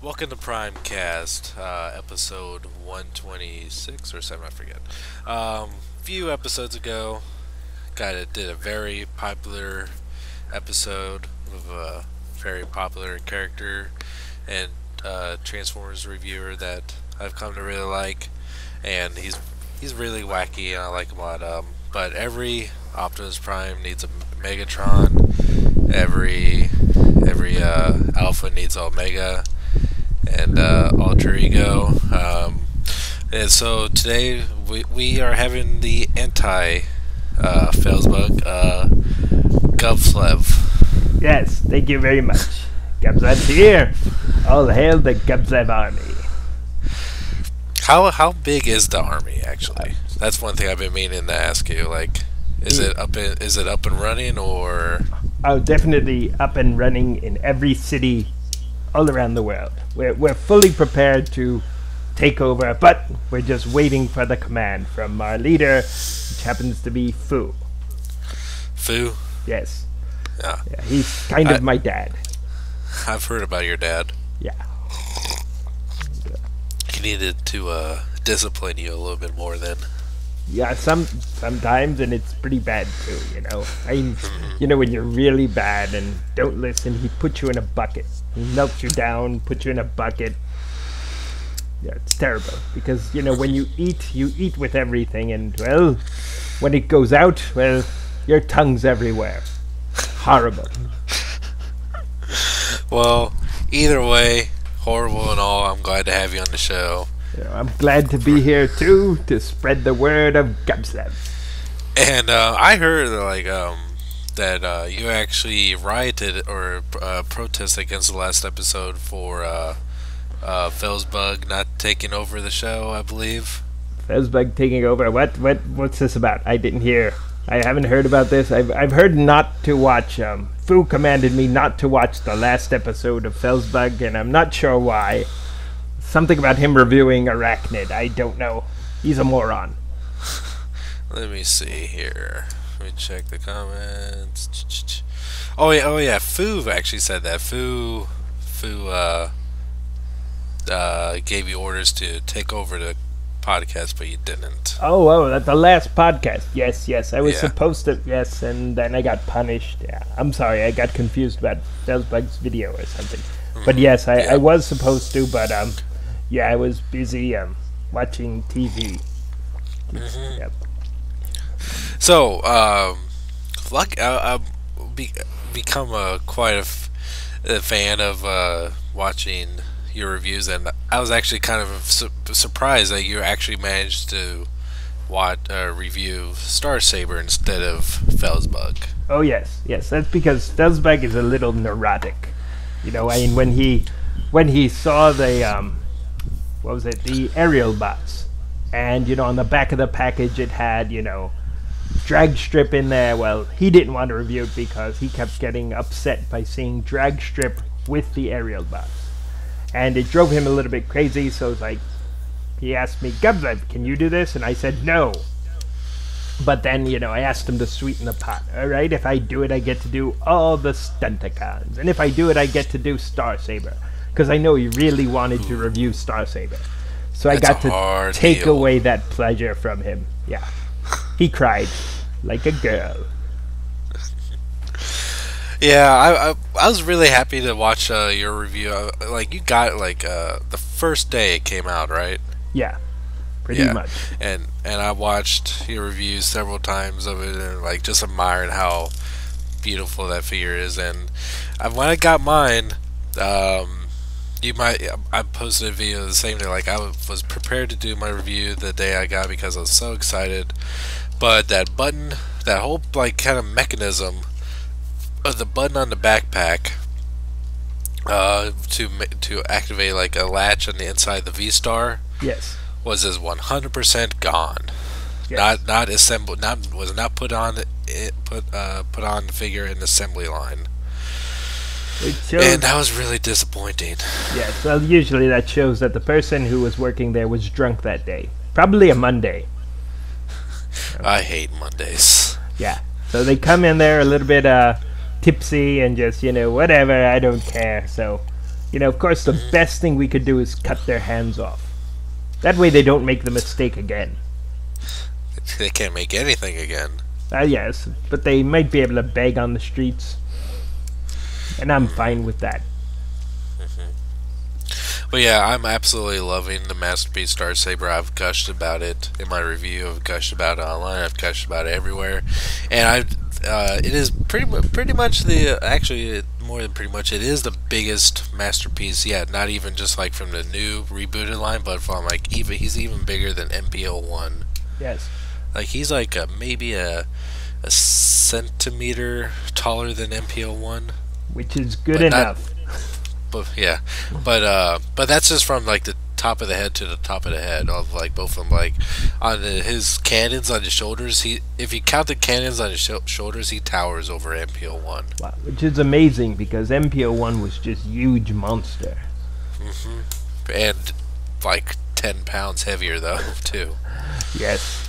Welcome to Primecast, episode 126 or 7, I forget. Few episodes ago, did a very popular episode of a very popular character and Transformers reviewer that I've come to really like, and he's really wacky and I like him a lot. But every Optimus Prime needs a Megatron. Every Alpha needs Omega and alter ego. And so today we are having the anti Felsbug Gubzelf. Yes, thank you very much. Gubzelf here. All hail the Gubzelf army. How big is the army actually? That's one thing I've been meaning to ask you. Like, is it up and running or? Oh, definitely up and running in every city all around the world. We're fully prepared to take over, but we're just waiting for the command from our leader, which happens to be Fu. Fu? Yes. Yeah. Yeah, he's kind of my dad. I've heard about your dad. Yeah. He needed to discipline you a little bit more then. Yeah, sometimes, and it's pretty bad too, you know. When you're really bad and don't listen, he puts you in a bucket. He melts you down, puts you in a bucket. Yeah, it's terrible because when you eat with everything, and well, when it goes out, well, your tongue's everywhere. Horrible. Well, either way, horrible and all, I'm glad to have you on the show. I'm glad to be here too to spread the word of Gubzelf. And I heard that you actually rioted or protested against the last episode for Felsbug not taking over the show, I believe. Felsbug taking over? What's this about? I didn't hear. I haven't heard about this. I've heard not to watch. Fu commanded me not to watch the last episode of Felsbug, and I'm not sure why. Something about him reviewing Arachnid. I don't know. He's a moron. Let me see here. Let me check the comments. Oh yeah. Fu actually said that. Fu gave you orders to take over the podcast, but you didn't. Oh, the last podcast. Yes. I was supposed to. Yes, and then I got punished. Yeah, I'm sorry. I got confused about Felsbug's video or something. But yes, I was supposed to, but I was busy watching TV. Mm-hmm. Yep. So, I've become quite a fan of watching your reviews, and I was actually kind of surprised that you actually managed to review Star Saber instead of Felsbug. Oh yes. That's because Felsbug is a little neurotic. When he saw the the aerial bots, and on the back of the package it had drag strip in there. Well, he didn't want to review it because he kept getting upset by seeing drag strip with the aerial bots, and it drove him a little bit crazy. So it's like he asked me, Gubzelf, can you do this? And I said no. But then, I asked him to sweeten the pot. Alright, if I do it, I get to do all the Stunticons. And if I do it, I get to do Star Saber. Because I know he really wanted to review Star Saber. So I got to take away that pleasure from him. Yeah. He cried like a girl. Yeah, I was really happy to watch your review. You got the first day it came out, right? Yeah. Pretty much. And I watched your reviews several times of it, and just admiring how beautiful that figure is. And when I got mine, I posted a video the same day. I was prepared to do my review the day I got because I was so excited. But that button, that whole kind of mechanism of the button on the backpack to activate a latch on the inside of the V-Star. Yes. Was 100% gone. Yes. Not assembled. Was not put on the figure in the assembly line. And that was really disappointing. Yes. Well, usually that shows that the person who was working there was drunk that day. Probably a Monday. I hate Mondays. Yeah. So they come in there a little bit tipsy and just whatever. I don't care. So Of course, the best thing we could do is cut their hands off. That way they don't make the mistake again. They can't make anything again. Yes, but they might be able to beg on the streets. And I'm fine with that. But yeah, I'm absolutely loving the Masterpiece Star Saber. I've gushed about it in my review. I've gushed about it online. I've gushed about it everywhere, and it is pretty much actually more than pretty much. It is the biggest masterpiece yet. Not even just like from the new rebooted line, but from like he's even bigger than MPO1. Yes. Like he's like maybe a centimeter taller than MPO1, which is good enough. But yeah, but that's just from like the top of the head to the top of the head of like both of them. Like on his cannons on his shoulders, if you count the cannons on his shoulders, he towers over MPO1. Wow, which is amazing because MPO1 was just huge monster. And like 10 pounds heavier though too. Yes,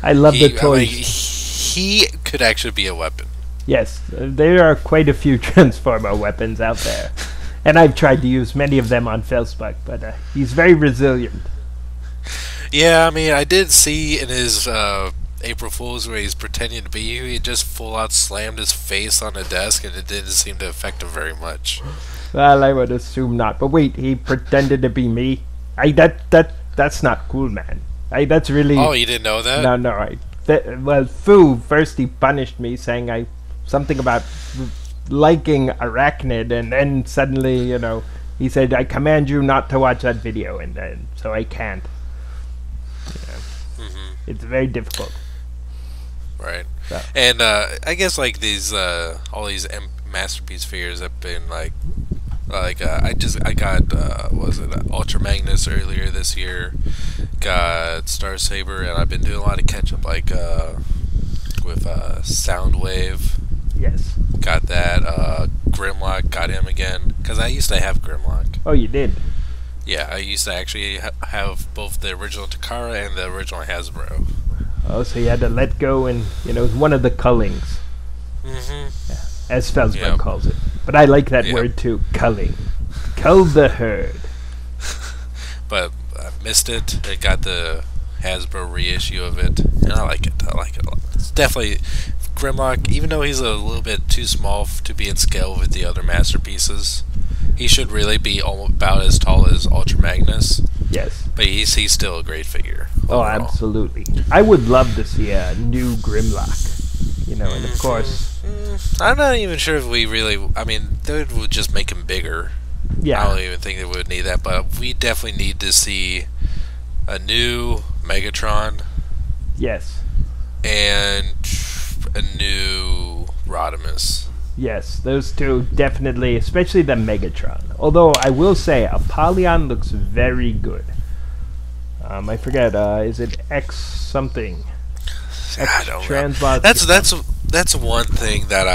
I love the toys. I mean, he could actually be a weapon. Yes, there are quite a few Transformer weapons out there. And I've tried to use many of them on Felspike, but he's very resilient. Yeah, I mean, I did see in his April Fool's where he's pretending to be you, he just full out slammed his face on a desk, and it didn't seem to affect him very much. Well, I would assume not. But wait, he pretended to be me? That's not cool, man. That's really... Oh, you didn't know that? No. Well, Fu, first he punished me, saying something about liking Arachnid, and then suddenly, he said, I command you not to watch that video, and then so I can't. It's very difficult. Right. So. And I guess like these all these Masterpiece figures have been like I got what was it, Ultra Magnus earlier this year, got Star Saber, and I've been doing a lot of catch up like with Soundwave. Yes. Got that. Grimlock, got him again. Because I used to have Grimlock. Oh, you did? Yeah, I used to actually have both the original Takara and the original Hasbro. Oh, so you had to let go, and, it was one of the cullings. Yeah, as Felsberg calls it. But I like that word too, culling. Cull the herd. But I missed it. I got the Hasbro reissue of it, and I like it. I like it a lot. It's definitely... Grimlock, even though he's a little bit too small to be in scale with the other masterpieces, he should really be about as tall as Ultra Magnus. Yes. But he's still a great figure. Overall. Oh, absolutely. I would love to see a new Grimlock. And of course... I'm not even sure if we really... I mean, they would just make him bigger. Yeah. I don't even think they would need that, but we definitely need to see a new Megatron. Yes. And a new Rodimus. Yes, those two definitely, especially the Megatron. Although I will say Apollyon looks very good. I forget. Is it X something? I don't Transbot. know. That's one thing that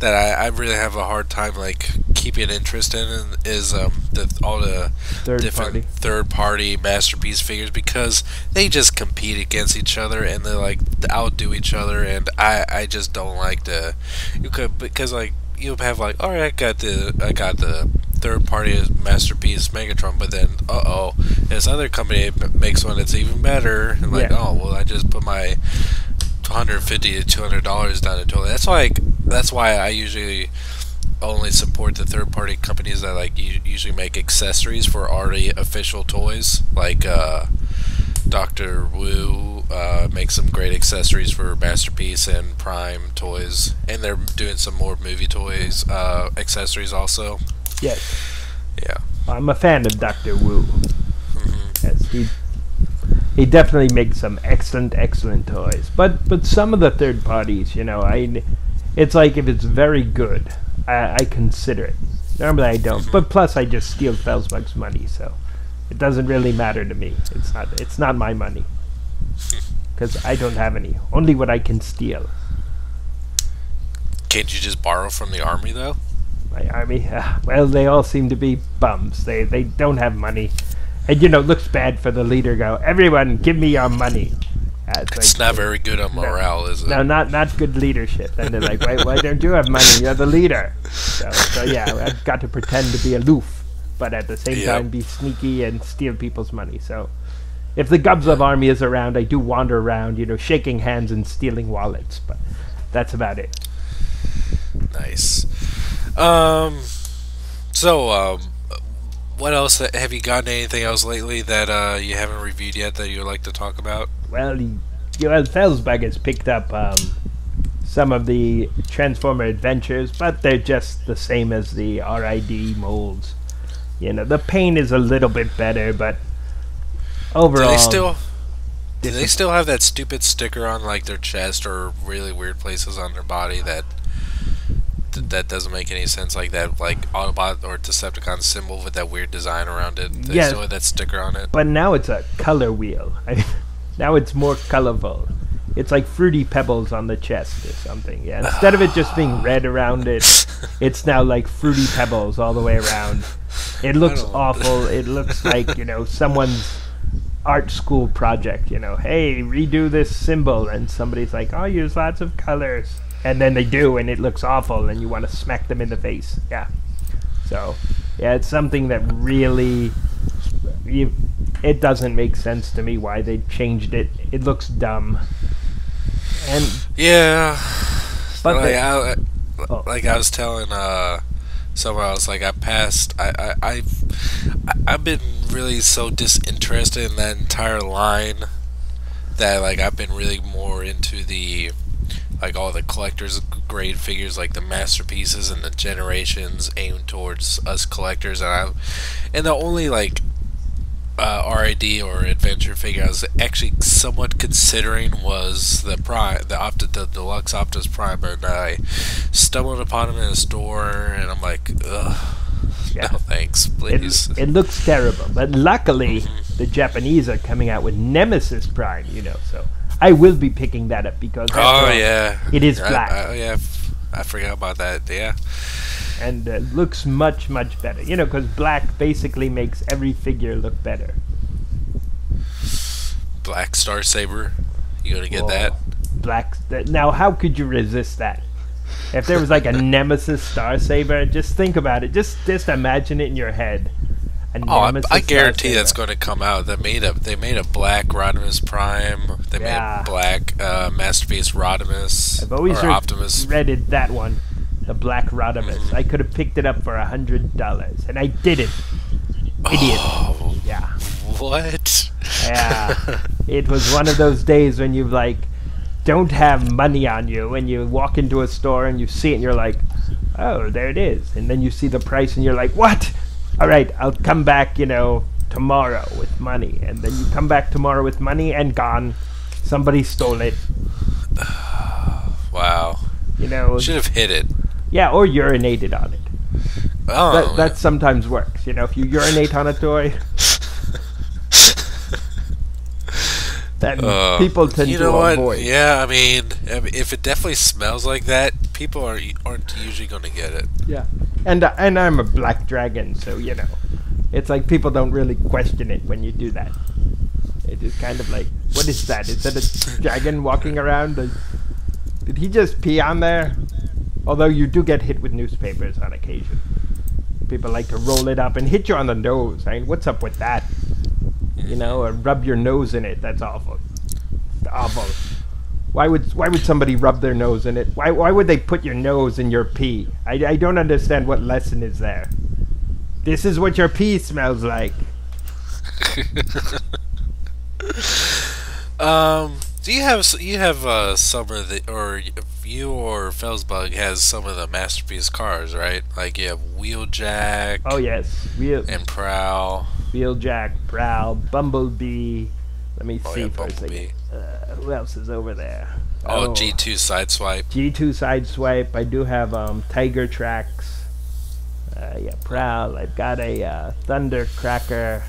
I really have a hard time like keeping interest in is all the different third party Masterpiece figures, because they just compete against each other and they like outdo each other, and I just don't like because like you have like, all right, I got the third party Masterpiece Megatron, but then this other company makes one that's even better, and like I just put my $150 to $200 down the toilet. That's why I usually only support the third-party companies that like usually make accessories for already official toys. Like Dr. Wu makes some great accessories for Masterpiece and Prime toys, and they're doing some more movie toys accessories also. Yes. Yeah. I'm a fan of Dr. Wu. Yes, he definitely makes some excellent toys. But some of the third parties, it's like if it's very good, I consider it. Normally I don't. But plus I just steal Felsbug's money, so it doesn't really matter to me. It's not my money. Because I don't have any. Only what I can steal. Can't you just borrow from the army though? My army? Well, they all seem to be bums. They don't have money. And, it looks bad for the leader go, everyone, give me your money. It's It's like not very good on morale, is it? no, not good leadership. And they're like, why don't you have money? You're the leader. So yeah, I've got to pretend to be aloof, but at the same time be sneaky and steal people's money. So if the Gubzelf army is around, I do wander around, shaking hands and stealing wallets, but that's about it. Nice. What else? Have you gotten anything else lately that you haven't reviewed yet that you'd like to talk about? Well, Felsberg has picked up some of the Transformer adventures, but they're just the same as the RID molds. The paint is a little bit better, but overall... Do they still have that stupid sticker on like their chest or really weird places on their body that doesn't make any sense, like that Autobot or Decepticon symbol with that weird design around it? They still have that sticker on it. But now it's a color wheel. Now it's more colorful. It's like Fruity Pebbles on the chest or something. Yeah, instead of it just being red around it, it's now like Fruity Pebbles all the way around. It looks awful. It looks like, someone's art school project. Hey, redo this symbol, and somebody's like, I'll use lots of colors. And then they do, and it looks awful, and you want to smack them in the face. Yeah. So, yeah, it's something that really... it doesn't make sense to me why they changed it. It looks dumb. And yeah. But I was telling someone else, like I've been really so disinterested in that entire line that like I've been really more into the all the collector's grade figures, like the masterpieces and the generations aimed towards us collectors, and the only RID or adventure figure I was actually somewhat considering was the deluxe Optimus Prime, and I stumbled upon him in a store, and I'm like, ugh, no thanks, please. It looks terrible, but luckily the Japanese are coming out with Nemesis Prime, so I will be picking that up because it is black. I forgot about that. Yeah. And looks much better, because black basically makes every figure look better. Black Star Saber, you gonna get that? Black. Now, how could you resist that? If there was like a Nemesis Star Saber, just think about it. Just imagine it in your head. I guarantee that's going to come out. They made a black Rodimus Prime. They made a black Masterpiece Rodimus. I've always Optimus. Redded that one. The black Rodimus. I could have picked it up for $100, and I didn't. Idiot. Oh, yeah. What? Yeah. It was one of those days when you don't have money on you, and you walk into a store and you see it, and you're like, oh, there it is. And then you see the price, and you're like, what? All right, I'll come back, tomorrow with money. And then you come back tomorrow with money, and gone. Somebody stole it. Wow. Should have hid it. Yeah, or urinated on it. Oh, that sometimes works. If you urinate on a toy, then people tend to avoid. Yeah, I mean, if it definitely smells like that, people aren't usually going to get it. Yeah, and I'm a black dragon, so it's like people don't really question it when you do that. It is kind of like, what is that? Is that a dragon walking around? Did he just pee on there? Although you do get hit with newspapers on occasion. People like to roll it up and hit you on the nose. I mean, what's up with that? Or rub your nose in it. That's awful. It's awful. Why would somebody rub their nose in it? Why would they put your nose in your pee? I don't understand what lesson is there. This is what your pee smells like. Do you have some of the, or you or Felsbug has some of the masterpiece cars, right? Like you have Wheeljack. Oh yes, and Prowl. Wheeljack, Prowl, Bumblebee. Let me see for a Bumblebee. second. Who else is over there? G2 Sideswipe. G2 Sideswipe. I do have Tiger Tracks. Prowl. I've got a Thundercracker.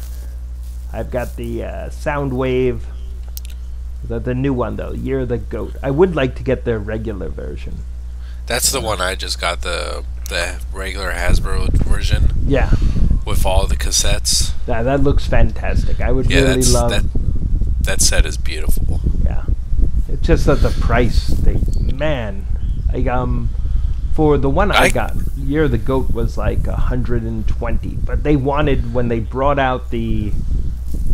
I've got the Soundwave. The new one though, Year of the Goat. I would like to get their regular version. That's the one I just got, the regular Hasbro version. Yeah. With all the cassettes. That looks fantastic. I would really love that set is beautiful. Yeah. It's just that the price, man, like for the one I got, Year of the Goat was like 120, but they wanted, when they brought out the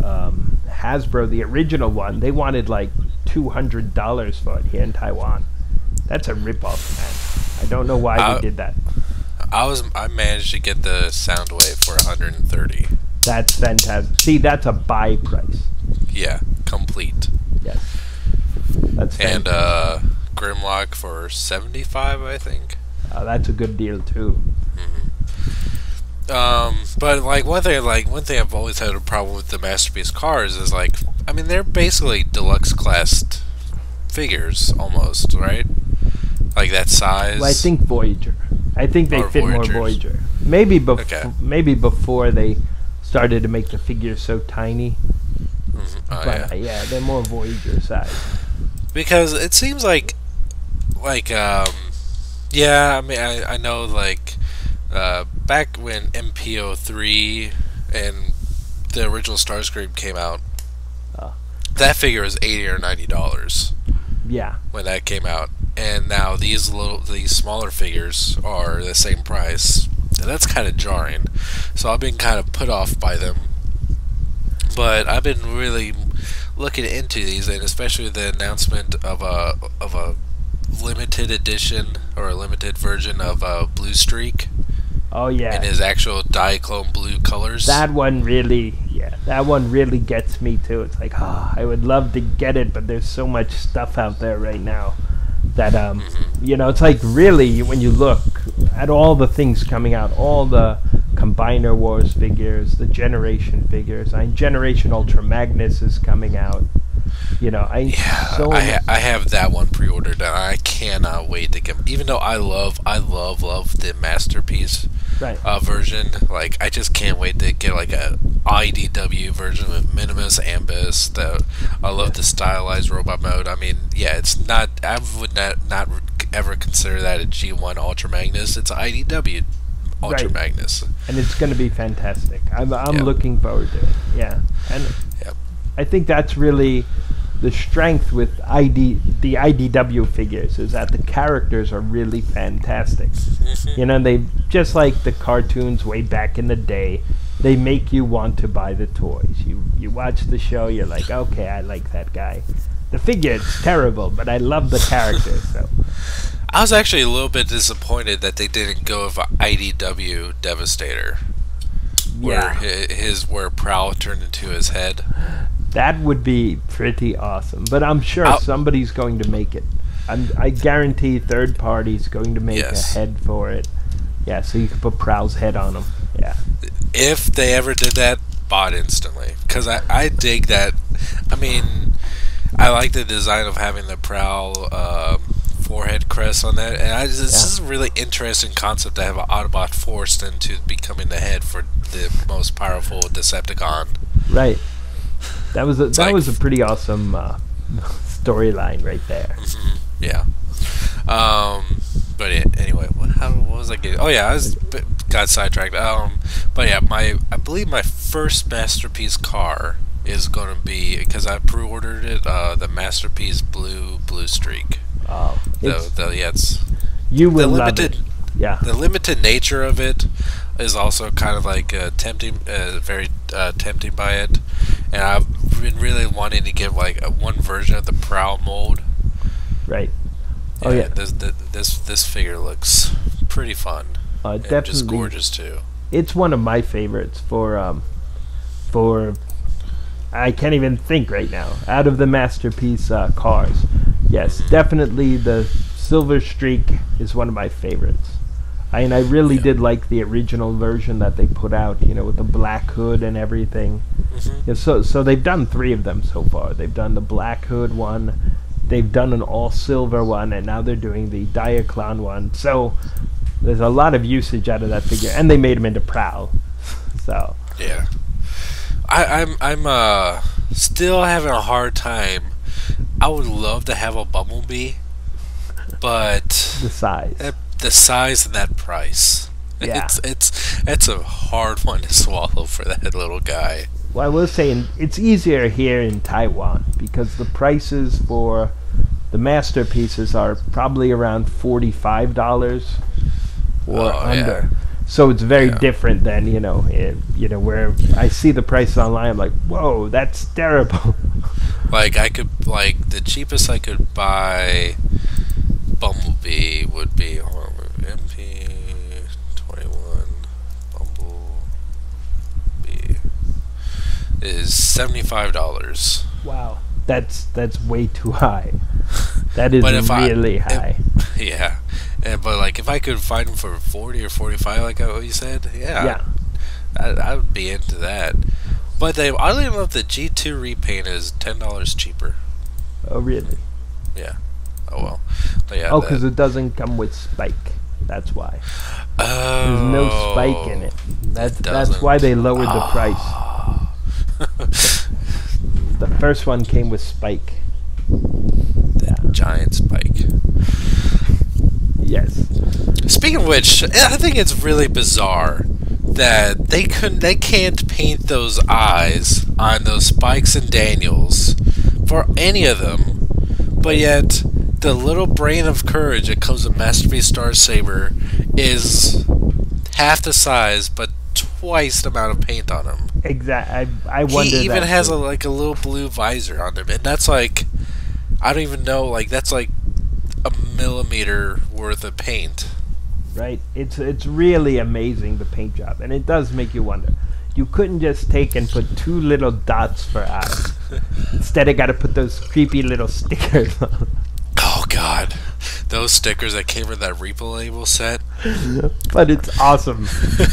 Hasbro, the original one, they wanted like $200 for it here in Taiwan. That's a ripoff, man. I don't know why they did that. I managed to get the Soundwave for 130. That's fantastic. See, that's a buy price. Yeah, complete. Yes. That's fantastic. And Grimlock for 75, I think. That's a good deal too. But one thing I've always had a problem with the Masterpiece cars is they're basically deluxe classed figures almost, right? Like that size. Well, I think Voyager. I think they fit Voyagers. more Voyager. Maybe before they started to make the figures so tiny. Yeah, they're more Voyager size. Because it seems I know back when MPO3 and the original Starscream came out, that figure was $80 or $90. Yeah. When that came out, and now these smaller figures are the same price, and that's kind of jarring. So I've been kind of put off by them. But I've been really looking into these, and especially the announcement of a limited edition or a limited version of Blue Streak. Oh yeah. In his actual Diaclone blue colors. That one really gets me too. It's like, I would love to get it, but there's so much stuff out there right now that it's like, really, when you look at all the things coming out, all the Combiner Wars figures, the Generation figures, Generation Ultra Magnus is coming out. I have that one pre-ordered, and I cannot wait to get. Even though I love the Masterpiece version, I just can't wait to get a IDW version with Minimus Ambus. I love the stylized robot mode. I mean, it's not. I would not ever consider that a G1 Ultra Magnus. It's IDW Ultra Magnus, and it's going to be fantastic. I'm looking forward to it. Yeah, and I think that's really the strength with the IDW figures, is that the characters are really fantastic. They, just like the cartoons way back in the day, they make you want to buy the toys. You watch the show, you're like, okay, I like that guy. The figure is terrible, but I love the character. So I was actually a little bit disappointed that they didn't go with an IDW Devastator, where Prowl turned into his head. That would be pretty awesome, but I'm sure somebody's going to make it. I guarantee third party's going to make a head for it. Yeah, so you can put Prowl's head on them. Yeah. If they ever did that, bought instantly, because I dig that. I mean, I like the design of having the Prowl forehead crest on that, and this is a really interesting concept to have an Autobot forced into becoming the head for the most powerful Decepticon. Right. That was a pretty awesome storyline right there. Yeah. But anyway, what was I getting? Oh yeah, got sidetracked. But yeah, I believe my first Masterpiece car is going to be, because I pre-ordered it, the Masterpiece Blue Streak. Oh, you will love it. Yeah. The limited nature of it is also kind of tempting, very tempting by it, and I've been really wanting to get one version of the Prowl mold. Right. This figure looks pretty fun. Definitely, just gorgeous too. It's one of my favorites for I can't even think right now out of the Masterpiece cars. Yes, definitely the Silver Streak is one of my favorites. I really did like the original version that they put out, with the black hood and everything. Yeah, so they've done 3 of them so far. They've done the black hood one, they've done an all silver one, and now they're doing the Diaclone one. So there's a lot of usage out of that figure, and they made him into Prowl. So yeah, I'm still having a hard time. I would love to have a Bumblebee, but the size and that price. Yeah. It's a hard one to swallow for that little guy. Well, I was saying it's easier here in Taiwan because the prices for The masterpieces are probably around $45 or under. Yeah. So it's very Yeah. different than where I see the prices online. I'm like, whoa, that's terrible. Like the cheapest I could buy Bumblebee would be MP21 Bumblebee is $75. Wow, that's way too high. That is But if really high. Yeah, but like if I could find them for 40 or 45, like what you said, Yeah. I would be into that. But they oddly enough, the G2 repaint is $10 cheaper. Oh, really? Yeah. Oh well. But yeah. Oh, because it doesn't come with spike. That's why. There's no spike in it. That's why they lowered the price. The first one came with spike. That giant spike. Yes. Speaking of which, I think it's really bizarre that they can't paint those eyes on those Spikes and Daniels for any of them, but yet the little brain of courage that comes with Masterpiece Star Saber is half the size but twice the amount of paint on him. Exactly. I wonder. He even that has too. a little blue visor on him, and that's like, I don't even know, like that's like a millimeter worth of paint. Right. It's really amazing, the paint job, and it does make you wonder. You couldn't just take and put two little dots for eyes. Instead, I got to put those creepy little stickers on. Oh God, those stickers that came with that Repo label set. But it's awesome.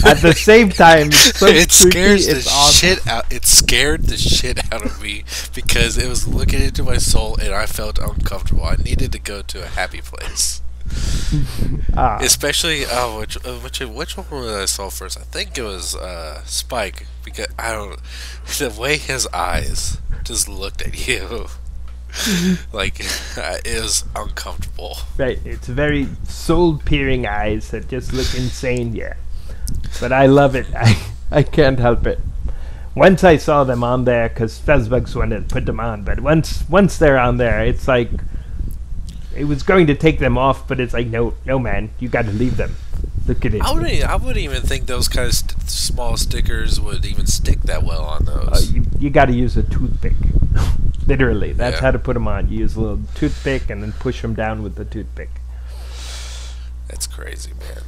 At the same time, it's so It creepy, scares the it's awesome. shit out. It scared the shit out of me because it was looking into my soul, and I felt uncomfortable. I needed to go to a happy place. Ah, Especially, which one was I saw first? I think it was Spike, because I don't, the way his eyes just looked at you, like it was uncomfortable. right. It's very soul-peering eyes that just look insane. Yeah, but I love it. I can't help it. Once I saw them on there, because Fezbugs wanted to put them on, but once they're on there, it's like it was going to take them off, but it's like no man, you got to leave them. Look at it. I wouldn't even think those kind of small stickers would even stick that well on those. You got to use a toothpick. Literally, that's Yeah. how to put them on. You use a little toothpick and then push them down with the toothpick. That's crazy, man.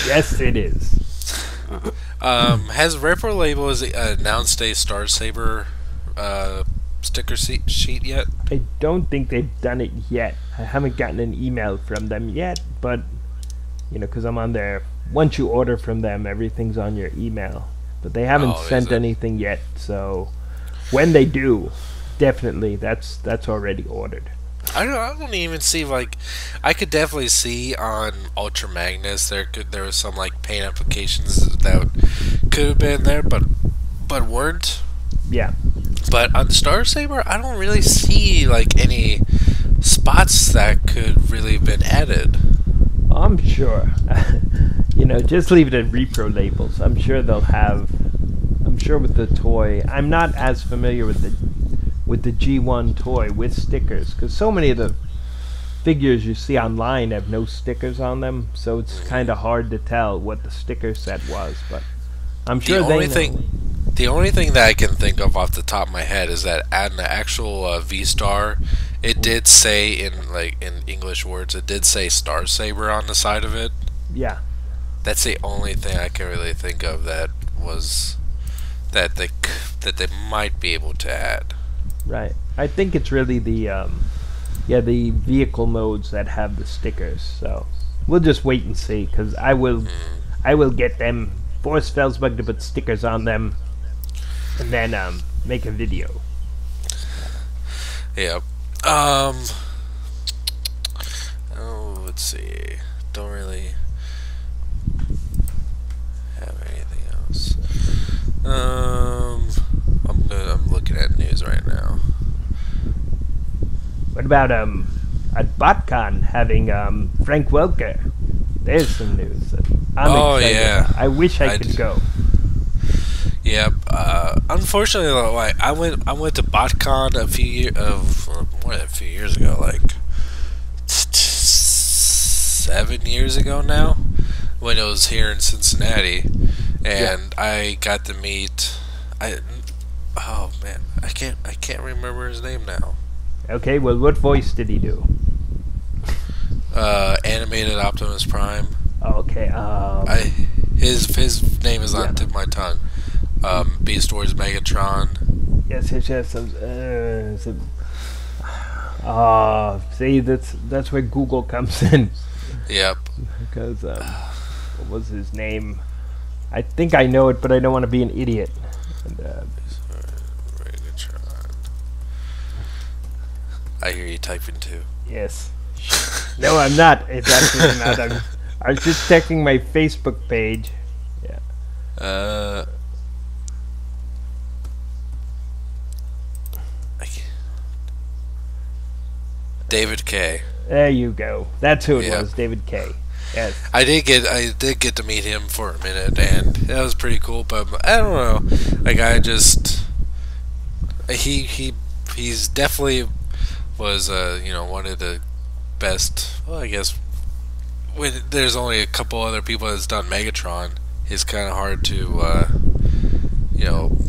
Yes, it is. Has Repro Labels announced a Star Saber sticker sheet yet? I don't think they've done it yet. I haven't gotten an email from them yet, but because I'm on there. Once you order from them, everything's on your email. But they haven't Oh, is sent it? anything yet, so when they do, definitely that's already ordered. I don't even see, like, I could definitely see on Ultra Magnus there was some like paint applications that could have been there, but weren't. Yeah. But on Star Saber, I don't really see like any spots that could really have been added. I'm sure. Just leave it at repro labels. I'm sure they'll have. I'm sure with the toy. I'm not as familiar with the G1 toy with stickers, because so many of the figures you see online have no stickers on them, so it's kind of hard to tell what the sticker set was. But I'm sure they know. The only thing that I can think of off the top of my head is that on the actual V-Star, it did say in English words, it did say Star Saber on the side of it. Yeah. That's the only thing I can really think of that was that they might be able to add. Right. I think it's really the vehicle modes that have the stickers. So we'll just wait and see, because I will get them, force Felsbug to put stickers on them, and then make a video. Yeah. Oh, let's see. Don't really have anything else. I'm looking at news right now. What about at BotCon having Frank Welker? There's some news that I'm excited yeah. about. I wish I could go. Yeah. Unfortunately, like, I went to BotCon more than a few years ago, like 7 years ago now, when it was here in Cincinnati, Yeah. and I got to meet. Oh man, I can't remember his name now. Okay. Well, what voice did he do? Animated Optimus Prime. Okay. I his name is on Yeah. the tip of my tongue. Beast Wars Megatron. Yes. Yes. Yes. See, that's where Google comes in Yep. because what was his name? I think I know it, but I don't want to be an idiot. And, Megatron. I hear you typing too. yes. No, I'm not. It's actually not. I was just checking my Facebook page. Yeah. I can't- David K. There you go. That's who it Yeah. was, David K. Yes. I did get to meet him for a minute, and that was pretty cool. But I don't know, like he's definitely was one of the best. Well, I guess when there's only a couple other people that's done Megatron, it's kind of hard to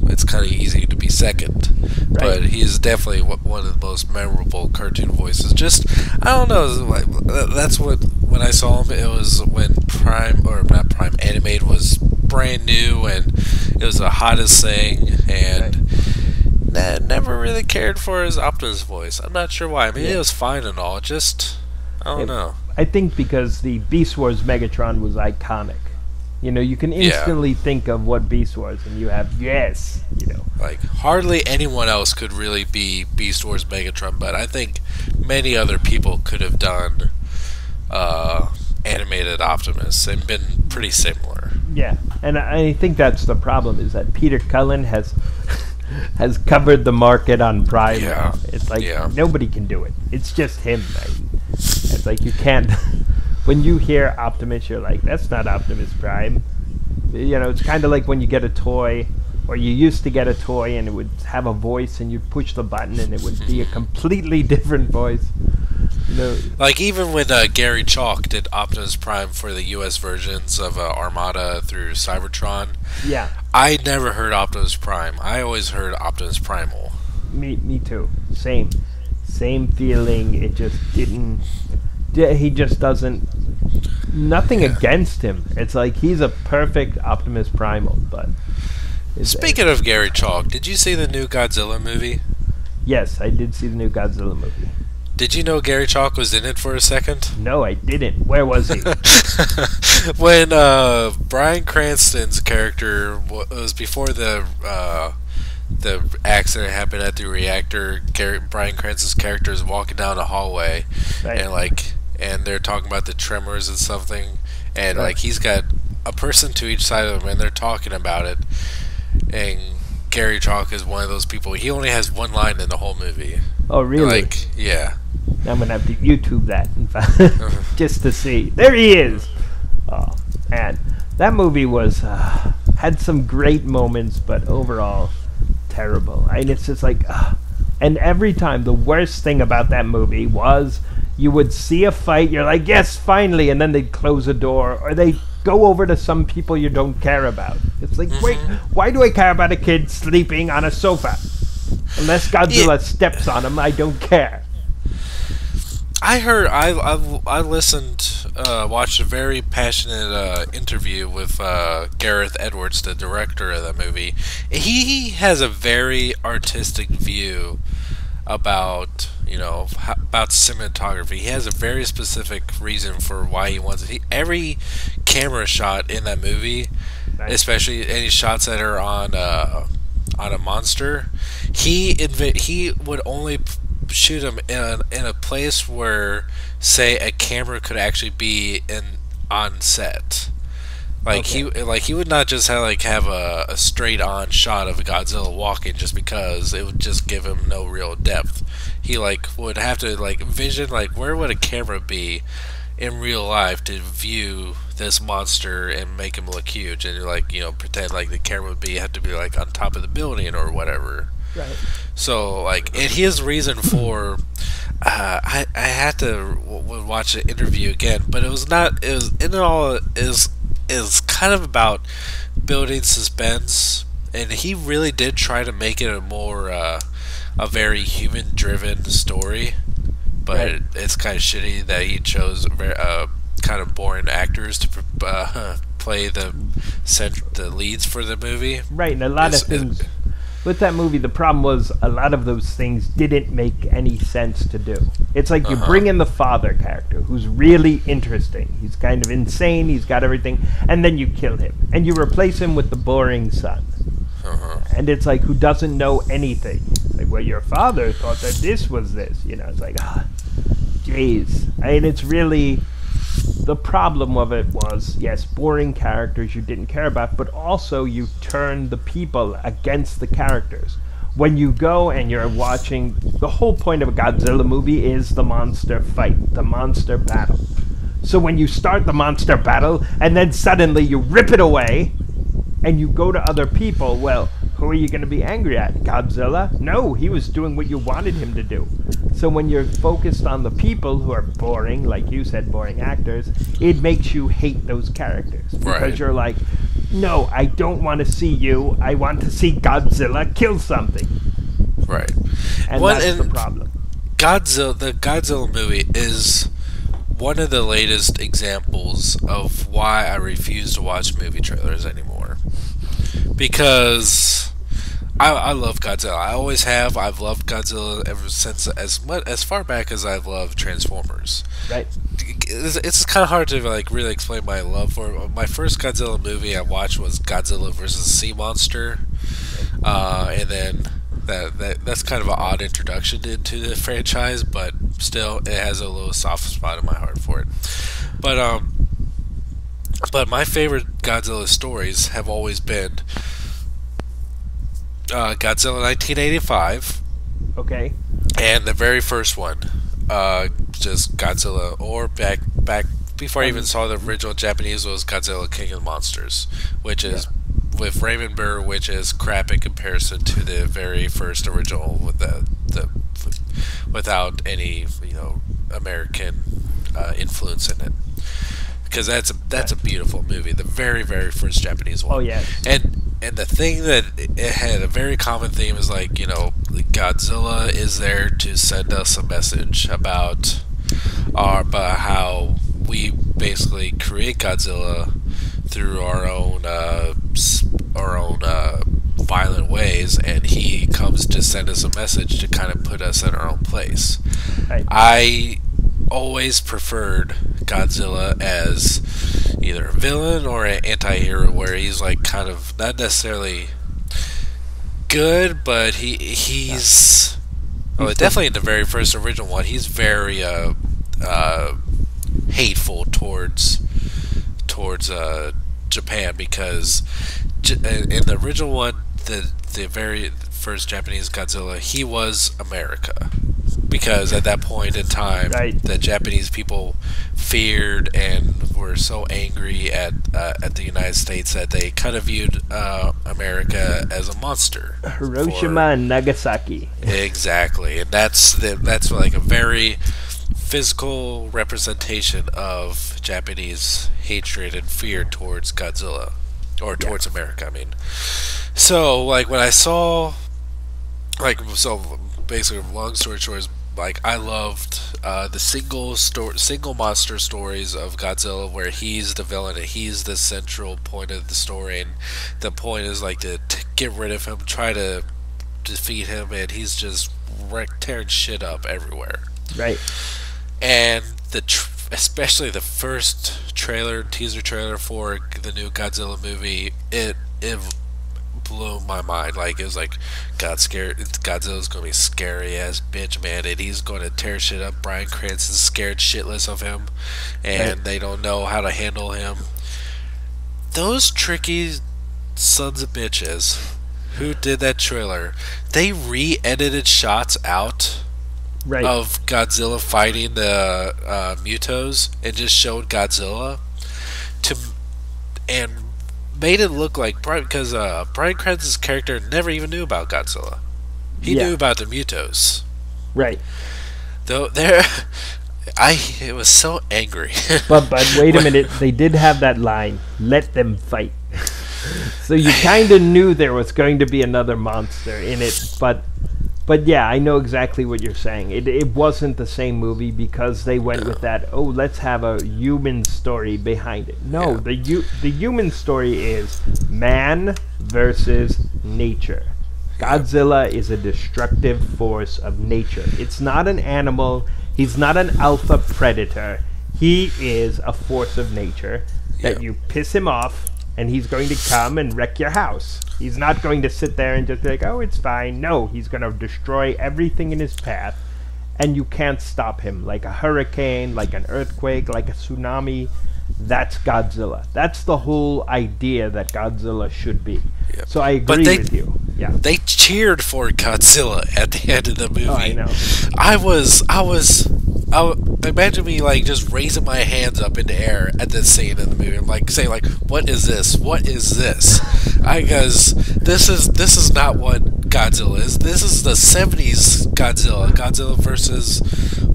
it's kind of easy to be second. Right. But he is definitely one of the most memorable cartoon voices. Just I don't know. That's what when I saw him, it was when Prime or not Prime Animated was brand new and it was the hottest thing. And never really cared for his Optimus voice. I'm not sure why. I mean, it was fine and all. Just I don't know. I think because the Beast Wars Megatron was iconic. You know, you can instantly think of what Beast Wars, and you have Like hardly anyone else could really be Beast Wars Megatron, but I think many other people could have done animated Optimus and been pretty similar. Yeah, and I think that's the problem is that Peter Cullen has has covered the market on Prime. Yeah. It's like nobody can do it. It's just him. It's like you can't. When you hear Optimus, you're like, that's not Optimus Prime. You know, it's kind of like when you get a toy, or you used to get a toy and it would have a voice and you'd push the button and it would be a completely different voice. You know, like even when Gary Chalk did Optimus Prime for the U.S. versions of Armada through Cybertron, yeah, I never heard Optimus Prime. I always heard Optimus Primal. me too. Same feeling. It just didn't. He just doesn't. Nothing against him. It's like he's a perfect Optimus Primal, but. Speaking of Gary Chalk, did you see the new Godzilla movie? Yes, I did see the new Godzilla movie. Did you know Gary Chalk was in it for a second? No, I didn't. Where was he? When Bryan Cranston's character was before the accident happened at the reactor. Bryan Cranston's character is walking down a hallway, Right. and they're talking about the tremors and something, and like he's got a person to each side of him, and they're talking about it. And Gary Chalk is one of those people. He only has one line in the whole movie. Oh, really? Like, yeah. I'm gonna have to YouTube that, in fact, just to see. There he is. Oh man, that movie was had some great moments, but overall terrible. And it's just like, and every time the worst thing about that movie was you would see a fight, you're like, yes, finally, and then they'd close a door or they go over to some people you don't care about. It's like, wait, why do I care about a kid sleeping on a sofa? Unless Godzilla steps on him, I don't care. I heard, I listened, watched a very passionate interview with Gareth Edwards, the director of the movie. He has a very artistic view about, about cinematography. He has a very specific reason for why he wants it. Every camera shot in that movie, especially any shots that are on a monster, he would only shoot them in a place where, say, a camera could actually be on set. Like he would not just have a straight on shot of Godzilla walking just because it would just give him no real depth. He would have to vision where would a camera be in real life to view this monster and make him look huge, and pretend the camera would have to be on top of the building or whatever. Right. So like, and his reason for I had to watch the interview again, but it was not. It was in all is kind of about building suspense, and he really did try to make it a more a very human driven story. But Right. it's kind of shitty that he chose very, kind of boring actors to play the leads for the movie. Right. And a lot of things with that movie, the problem was a lot of those things didn't make any sense to do. It's like you Uh-huh. bring in the father character, who's really interesting. He's kind of insane. He's got everything, and then you kill him, and you replace him with the boring son. Uh-huh. And it's like, who doesn't know anything? Like, well, your father thought that this was this. It's like, jeez. I mean, it's really, the problem of it was, yes, boring characters you didn't care about, but also you turn the people against the characters. When you go and you're watching, the whole point of a Godzilla movie is the monster fight, the monster battle. So when you start the monster battle and then suddenly you rip it away and you go to other people, well, who are you going to be angry at? Godzilla? No, he was doing what you wanted him to do. So when you're focused on the people who are boring, like you said, boring actors, it makes you hate those characters. Because Right. you're like, no, I don't want to see you. I want to see Godzilla kill something. Right. And Well, that's the and problem. The Godzilla movie is one of the latest examples of why I refuse to watch movie trailers anymore. Because I love Godzilla. I always have. I've loved Godzilla ever since as far back as I've loved Transformers. Right. It's kind of hard to like really explain my love for it. My first Godzilla movie I watched was Godzilla versus Sea Monster, and then that's kind of an odd introduction into the franchise, but still it has a little soft spot in my heart for it. But my favorite Godzilla stories have always been Godzilla 1985 Okay. and the very first one, just Godzilla, or back before I even saw the original Japanese, was Godzilla King of the Monsters, which is with Raymond Burr, which is crap in comparison to the very first original with the without any American influence in it. Because that's a beautiful movie, the very first Japanese one. Oh, yes. And the thing that it had a very common theme is like Godzilla is there to send us a message about how we basically create Godzilla through our own violent ways, and he comes to send us a message to kind of put us in our own place. Right. I always preferred Godzilla as either a villain or an anti-hero, where he's like kind of not necessarily good, but he's definitely in the very first original one he's very hateful towards Japan, because in the original one, the very first Japanese Godzilla, he was America, because at that point in time, Right. the Japanese people feared and were so angry at the United States that they kind of viewed America as a monster. Hiroshima and Nagasaki. Exactly, and that's like a very physical representation of Japanese hatred and fear towards Godzilla, or towards America. I mean, so like when I saw, so basically, long story short, is like I loved the single monster stories of Godzilla, where he's the villain and he's the central point of the story, and the point is like to get rid of him, try to defeat him, and he's just tearing shit up everywhere. Right. And especially the first teaser trailer for the new Godzilla movie, it blew my mind. Like, it was like, Godzilla's gonna be scary ass bitch, man, and he's gonna tear shit up. Bryan Cranston's scared shitless of him, and they don't know how to handle him. Those tricky sons of bitches who did that trailer, they re-edited shots out Right. of Godzilla fighting the Mutos and just showed Godzilla and made it look like, because Bryan Cranston's character never even knew about Godzilla. He knew Yeah, about the Mutos. right. Though there, I it was so angry. But wait a minute, they did have that line, let them fight. So you kind of knew there was going to be another monster in it, but yeah, I know exactly what you're saying. It wasn't the same movie because they went with that, oh, let's have a human story behind it. No, the human story is man versus nature. Godzilla is a destructive force of nature. It's not an animal. He's not an alpha predator. He is a force of nature that you piss him off and he's going to come and wreck your house. He's not going to sit there and just be like, oh, it's fine. No, he's going to destroy everything in his path, and you can't stop him. Like a hurricane, like an earthquake, like a tsunami. That's Godzilla. That's the whole idea that Godzilla should be. Yep. So I agree with you. Yeah. They cheered for Godzilla at the end of the movie. Oh, I know. Imagine me like just raising my hands up in the air at this scene in the movie. I'm like saying like, "What is this? What is this?" Because this is not what Godzilla is. This is the '70s Godzilla. Godzilla versus.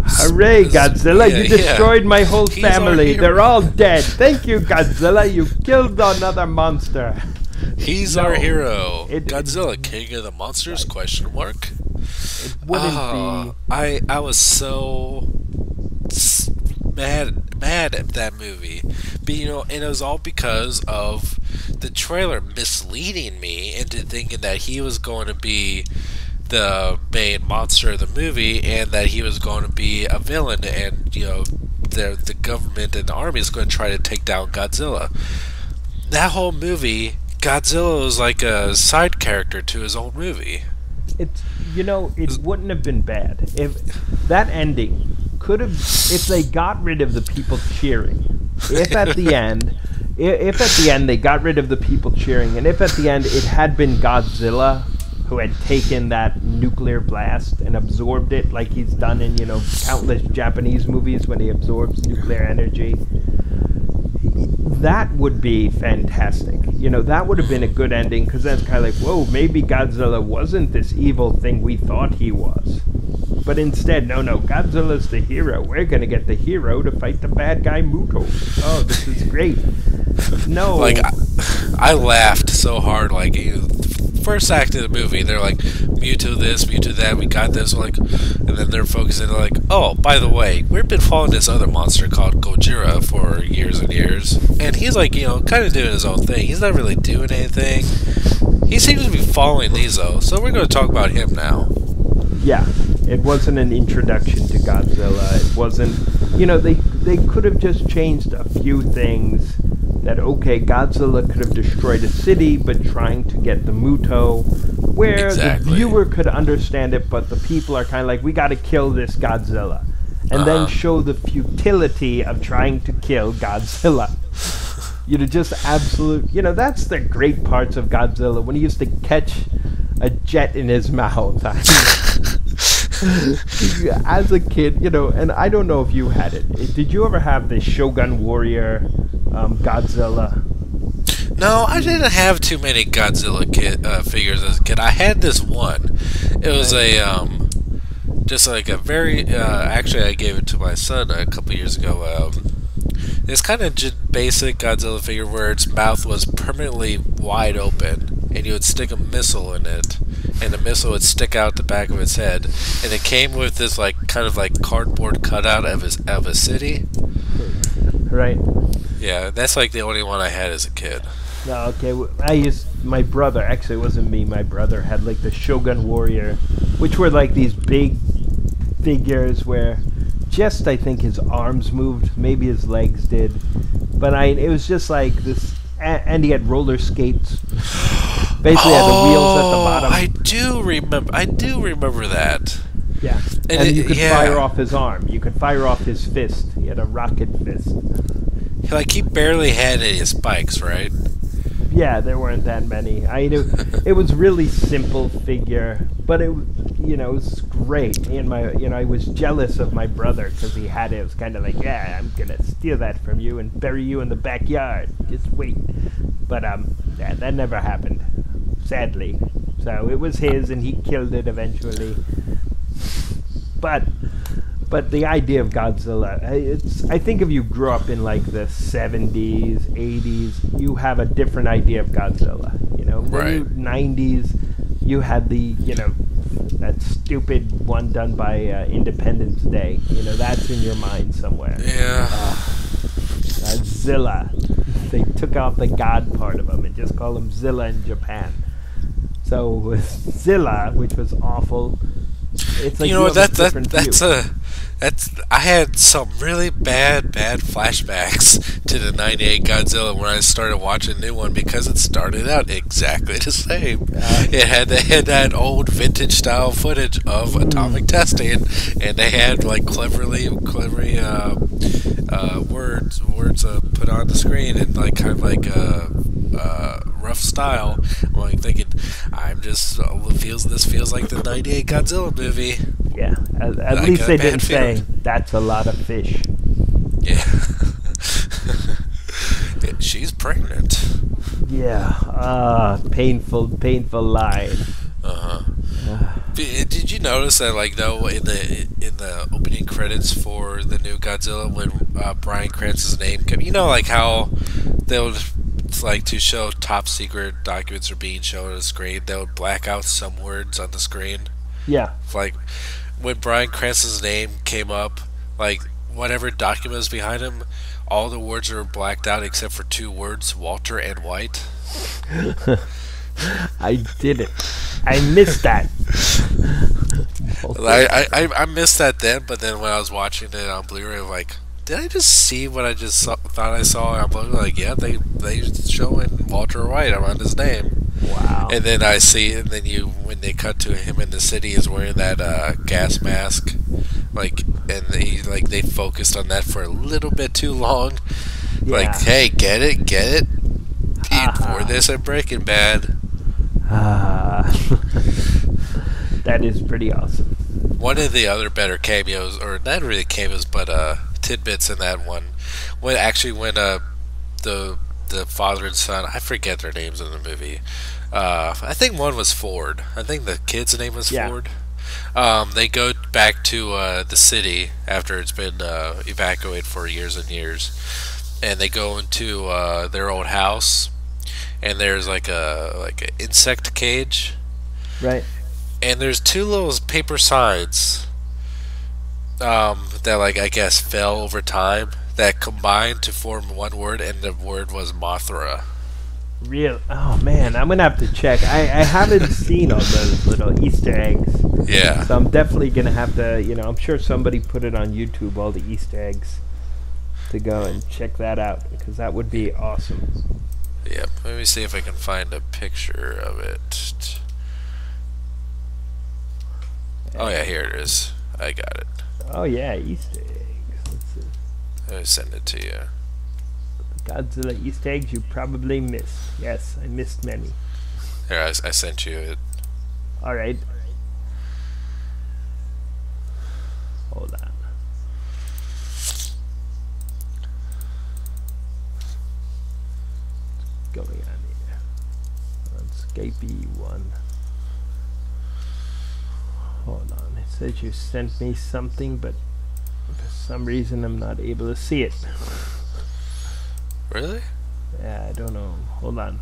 Hooray, Godzilla! You destroyed my whole family. They're all dead. Thank you, Godzilla. You killed another monster. He's our hero. Godzilla, king of the monsters? Right. Question mark. It wouldn't be. I was so mad at that movie, but and it was all because of the trailer misleading me into thinking that he was going to be the main monster of the movie and that he was going to be a villain, and the government and the army is going to try to take down Godzilla. That whole movie, Godzilla was like a side character to his own movie. It wouldn't have been bad if that ending could have, if they got rid of the people cheering. If at the end they got rid of the people cheering, and if at the end it had been Godzilla who had taken that nuclear blast and absorbed it like he's done in countless Japanese movies when he absorbs nuclear energy. That would be fantastic. That would have been a good ending, because that's kind of like, whoa, maybe Godzilla wasn't this evil thing we thought he was. But instead, no, Godzilla's the hero. We're going to get the hero to fight the bad guy Muto. Oh, this is great. No. Like, I laughed so hard, like, first act of the movie, they're like, Mewtwo this, Mewtwo that, we got this, like, and then they're focusing, like, oh, by the way, we've been following this other monster called Gojira for years and years, and he's like, kind of doing his own thing. He's not really doing anything. He seems to be following these, though, so we're going to talk about him now. Yeah, it wasn't an introduction to Godzilla. It wasn't, they could have just changed a few things. That, okay, Godzilla could have destroyed a city, but trying to get the Muto, where the viewer could understand it, but the people are kind of like, we got to kill this Godzilla, and then show the futility of trying to kill Godzilla. Just absolute. That's the great parts of Godzilla, when he used to catch a jet in his mouth. As a kid, and I don't know if you had it. Did you ever have the Shogun Warrior Godzilla? No, I didn't have too many Godzilla figures as a kid. I had this one. It was just like a very. Actually, I gave it to my son a couple years ago. It's kind of basic Godzilla figure where its mouth was permanently wide open, and you would stick a missile in it, and the missile would stick out the back of its head, and it came with this like kind of like cardboard cutout of a city. Right. Yeah, that's like the only one I had as a kid. No, okay. My brother, actually it wasn't me, my brother had like the Shogun Warrior, which were like these big figures where just, I think, his arms moved, maybe his legs did, but it was just like this, and he had roller skates. Basically had the wheels at the bottom. I do remember that. Yeah, and you could fire off his arm. You could fire off his fist. He had a rocket fist. Like, he barely had any spikes, right? Yeah, there weren't that many. It was really simple figure, but it was great. And I was jealous of my brother because he had it. It was kind of like, yeah, I'm gonna steal that from you and bury you in the backyard. Just wait. But yeah, that never happened. Sadly. So it was his, and he killed it eventually. But the idea of Godzilla, I think if you grew up in like the 70s, 80s, you have a different idea of Godzilla. You know, Right. the 90s, you had the, that stupid one done by Independence Day. You know, that's in your mind somewhere. Yeah. Zilla. They took out the God part of him and just called him Zilla in Japan. So with Zilla, which was awful, it's like You know have that a different view. I had some really bad flashbacks to the '98 Godzilla when I started watching the new one because it started out exactly the same. It had that old vintage style footage of atomic testing, and they had like cleverly words put on the screen and like kind of like rough style. I'm like thinking, this feels like the '98 Godzilla movie. Yeah, at least they didn't say that's a lot of fish. Yeah. She's pregnant. Yeah, painful line. Did you notice that, like, though, in the opening credits for the new Godzilla, when Bryan Cranston's name came, like how they would, like, to show top secret documents are being shown on the screen, they would black out some words on the screen. Yeah. Like, when Bryan Cranston's name came up, like, whatever document was behind him, all the words are blacked out except for two words, Walter and White. I did it. I missed that. I missed that then, but then when I was watching it on Blu-ray, I'm like, did I just see what I just thought I saw on Blu-ray? Like, yeah, they showing Walter White around his name. Wow. And then I see, and then when they cut to him in the city, is wearing that gas mask, like, and they focused on that for a little bit too long. Yeah. Like, hey, get it? For this and Breaking Bad. That is pretty awesome. One of the other better cameos, or not really cameos, but tidbits in that one, when the father and son, I forget their names in the movie. I think one was Ford. I think the kid's name was Ford. They go back to the city after it's been evacuated for years and years, and they go into their old house, and there's like an insect cage, right? And there's two little paper signs that, like, I guess fell over time that combined to form one word, and the word was Mothra. Real? Oh man, I'm gonna have to check. I haven't seen all those little Easter eggs. Yeah. So I'm definitely gonna have to. I'm sure somebody put it on YouTube, all the Easter eggs, to go and check that out because that would be awesome. Yep. Let me see if I can find a picture of it. Oh yeah, here it is. I got it. Oh yeah, Easter eggs. Let's see. Let me send it to you. Godzilla Easter eggs you probably missed. Yes, I missed many. Here, I sent you it. Alright. Hold on. What's going on here? Unscapey one. Hold on. It says you sent me something, but for some reason I'm not able to see it. Really? Yeah, I don't know. Hold on.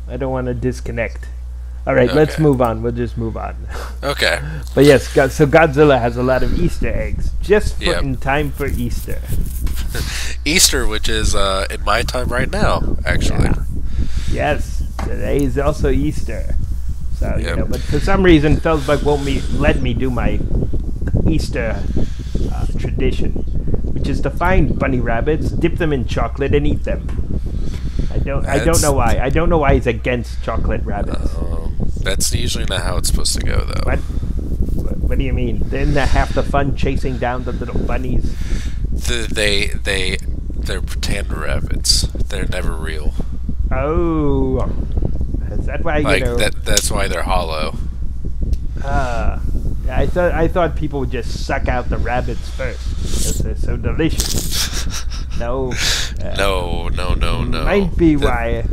I don't want to disconnect. Alright, let's move on. We'll just move on. Okay. But yes, so Godzilla has a lot of Easter eggs. Just in time for Easter. Easter, which is in my time right now, actually. Yeah. Yes, today is also Easter. So, but for some reason, Felsbach won't let me do my Easter tradition, which is to find bunny rabbits, dip them in chocolate, and eat them. I don't know why. I don't know why he's against chocolate rabbits. That's usually not how it's supposed to go, though. What do you mean? Isn't that half the fun chasing down the little bunnies? They're pretend rabbits. They're never real. Oh, is that why that's why they're hollow. I thought people would just suck out the rabbits first because they're so delicious. No. No. Might be why.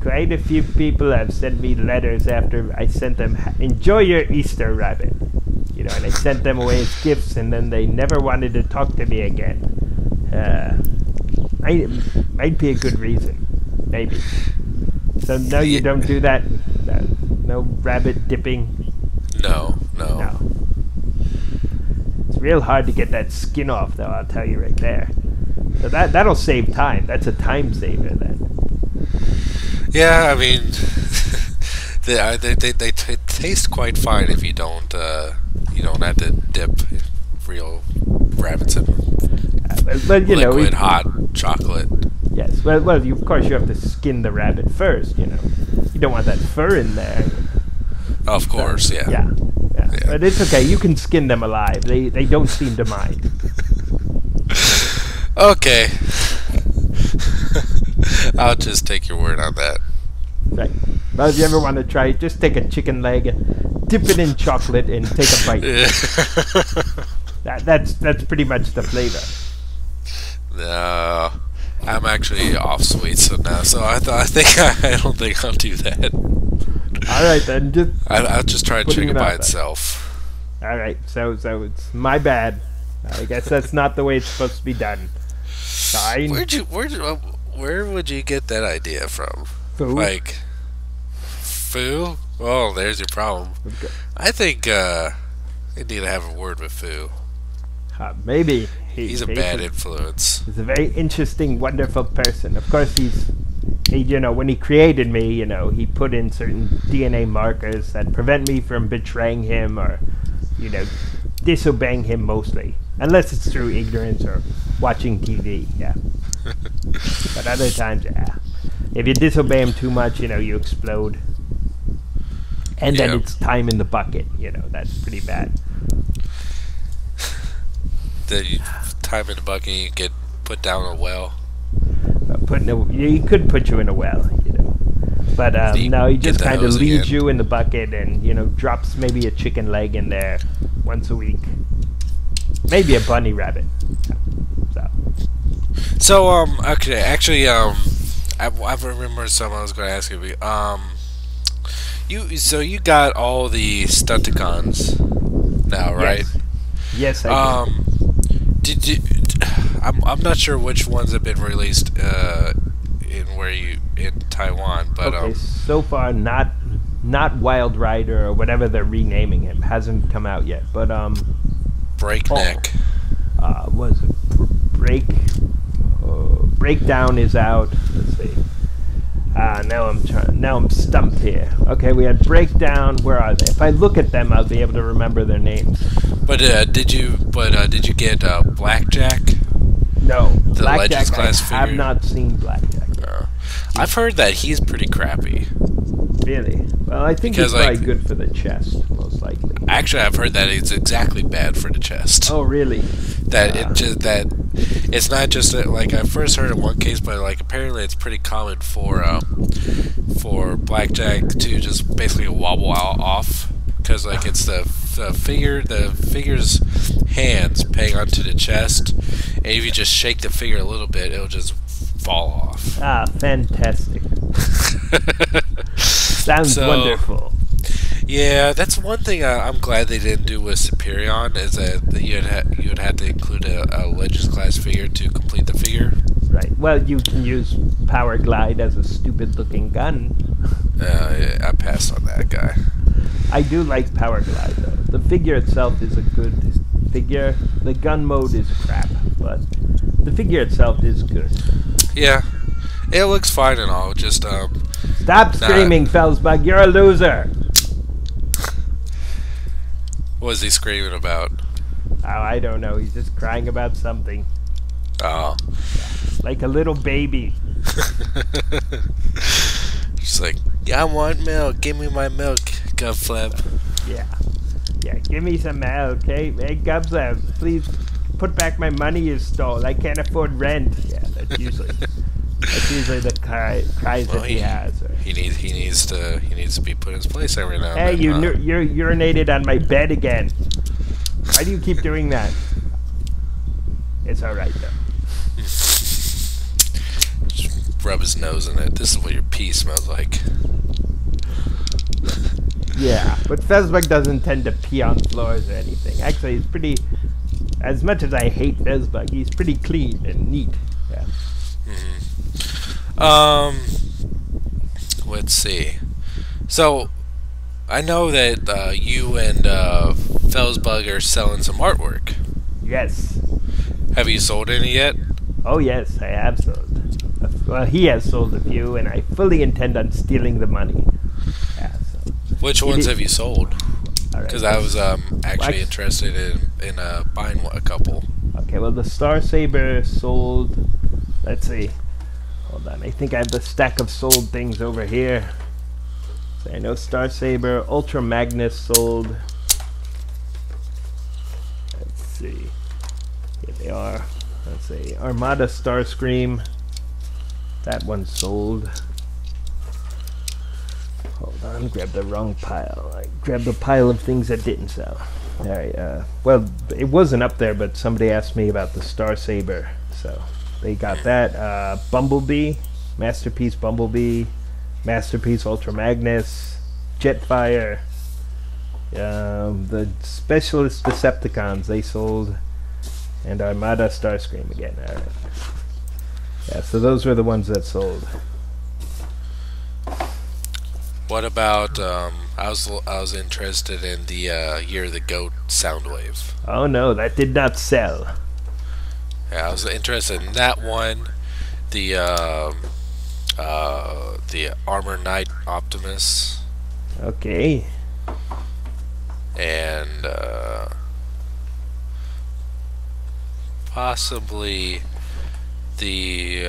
quite a few people have sent me letters after I sent them, enjoy your Easter rabbit. You know, and I sent them away as gifts, and then they never wanted to talk to me again. Might be a good reason. Maybe. So no, you don't do that? No rabbit dipping? No. It's real hard to get that skin off, though, I'll tell you right there. So that'll save time. That's a time saver, then. Yeah, I mean, they taste quite fine if you don't have to dip real rabbits in But you liquid hot chocolate. Yes, well, of course you have to skin the rabbit first, you know. You don't want that fur in there. Of course, so, yeah. But it's okay, you can skin them alive. They don't seem to mind. Okay. I'll just take your word on that. Right. Well, if you ever want to try it, just take a chicken leg, dip it in chocolate, and take a bite. That's pretty much the flavor. No, I'm actually off sweets now, so I don't think I'll do that. All right, then. I'll just try chicken by itself. All right, so it's my bad. I guess that's not the way it's supposed to be done. Fine. Where would you get that idea from? Foo? Like, Foo? Oh, there's your problem. Okay. I think you need to have a word with Foo. Maybe. He's a bad influence. He's a very interesting, wonderful person. Of course, when he created me, you know, he put in certain DNA markers that prevent me from betraying him or, you know, disobeying him mostly. Unless it's through ignorance or watching TV, yeah. But other times, yeah. If you disobey him too much, you know, you explode. And then it's time in the bucket, you know, that's pretty bad. The time in the bucket, you get put down a well. He could put you in a well, you know. But no, he just kind of leaves you in the bucket and, you know, drops maybe a chicken leg in there once a week. Maybe a bunny rabbit. So, actually, I remember something I was going to ask you. You got all the Stunticons now, right? Yes, I did. Did you? I'm not sure which ones have been released in Taiwan, but okay, so far not Wild Rider or whatever they're renaming him hasn't come out yet, but Breakneck. Was it Breakdown is out. Let's see. Now I'm stumped here. Okay, we had Breakdown. Where are they? If I look at them, I'll be able to remember their names. But did you get Blackjack? No, The Blackjack. Legends class I figure? have not seen Blackjack. I've heard that he's pretty crappy. Really? Well, I think Because, it's probably good for the chest, most likely. Actually, I've heard that it's exactly bad for the chest. Oh, really? That it's not just like I first heard in one case, but like apparently it's pretty common for Blackjack to just basically wobble off because like it's the figure's hands paying onto the chest, and if you just shake the figure a little bit, it'll just fall off. Ah, fantastic. Sounds wonderful. Yeah, that's one thing I'm glad they didn't do with Superion, is that you'd have to include a Legends class figure to complete the figure. Right. Well, you can use Power Glide as a stupid-looking gun. I passed on that guy. I do like Power Glide, though. The figure itself is a good figure. The gun mode is crap, but the figure itself is good. Yeah, it looks fine and all. Just Stop screaming, Felsbug. You're a loser. What was he screaming about? Oh, I don't know. He's just crying about something. Oh. Like a little baby. She's like, I want milk. Give me my milk, Gubzelf. Yeah. Yeah, give me some milk, okay? Hey, Gubzelf, please put back my money you stole. I can't afford rent. Yeah, that's usually the cries that he has. He needs to be put in his place every now and then. Hey, you urinated on my bed again. Why do you keep doing that? It's all right though. rub his nose in it. This is what your pee smells like. Yeah, but Fezbug doesn't tend to pee on floors or anything. Actually, he's pretty. As much as I hate Fezbug, he's pretty clean and neat. Yeah. Let's see. So, I know that you and Felsbug are selling some artwork. Yes. Have you sold any yet? Oh yes, I have sold. Well, he has sold a few, and I fully intend on stealing the money. Yeah. So. Which ones have you sold? Because I was actually Wax. interested in buying a couple. Okay, well the Star Saber sold. Let's see. Hold on, I think I have the stack of sold things over here. So I know Star Saber, Ultra Magnus sold. Let's see. Here they are. Let's see. Armada Starscream. That one sold. Hold on, grab the wrong pile. I grabbed the pile of things that didn't sell. Alright, well, it wasn't up there, but somebody asked me about the Star Saber, so they got that. Bumblebee, Masterpiece Bumblebee, Masterpiece Ultra Magnus, Jetfire, the Specialist Decepticons, they sold, and Armada Starscream again. Alright. Yeah, so those were the ones that sold. What about I was interested in the Year of the Goat Soundwave. Oh no, that did not sell. Yeah, I was interested in that one. The Armor Knight Optimus. Okay. And possibly the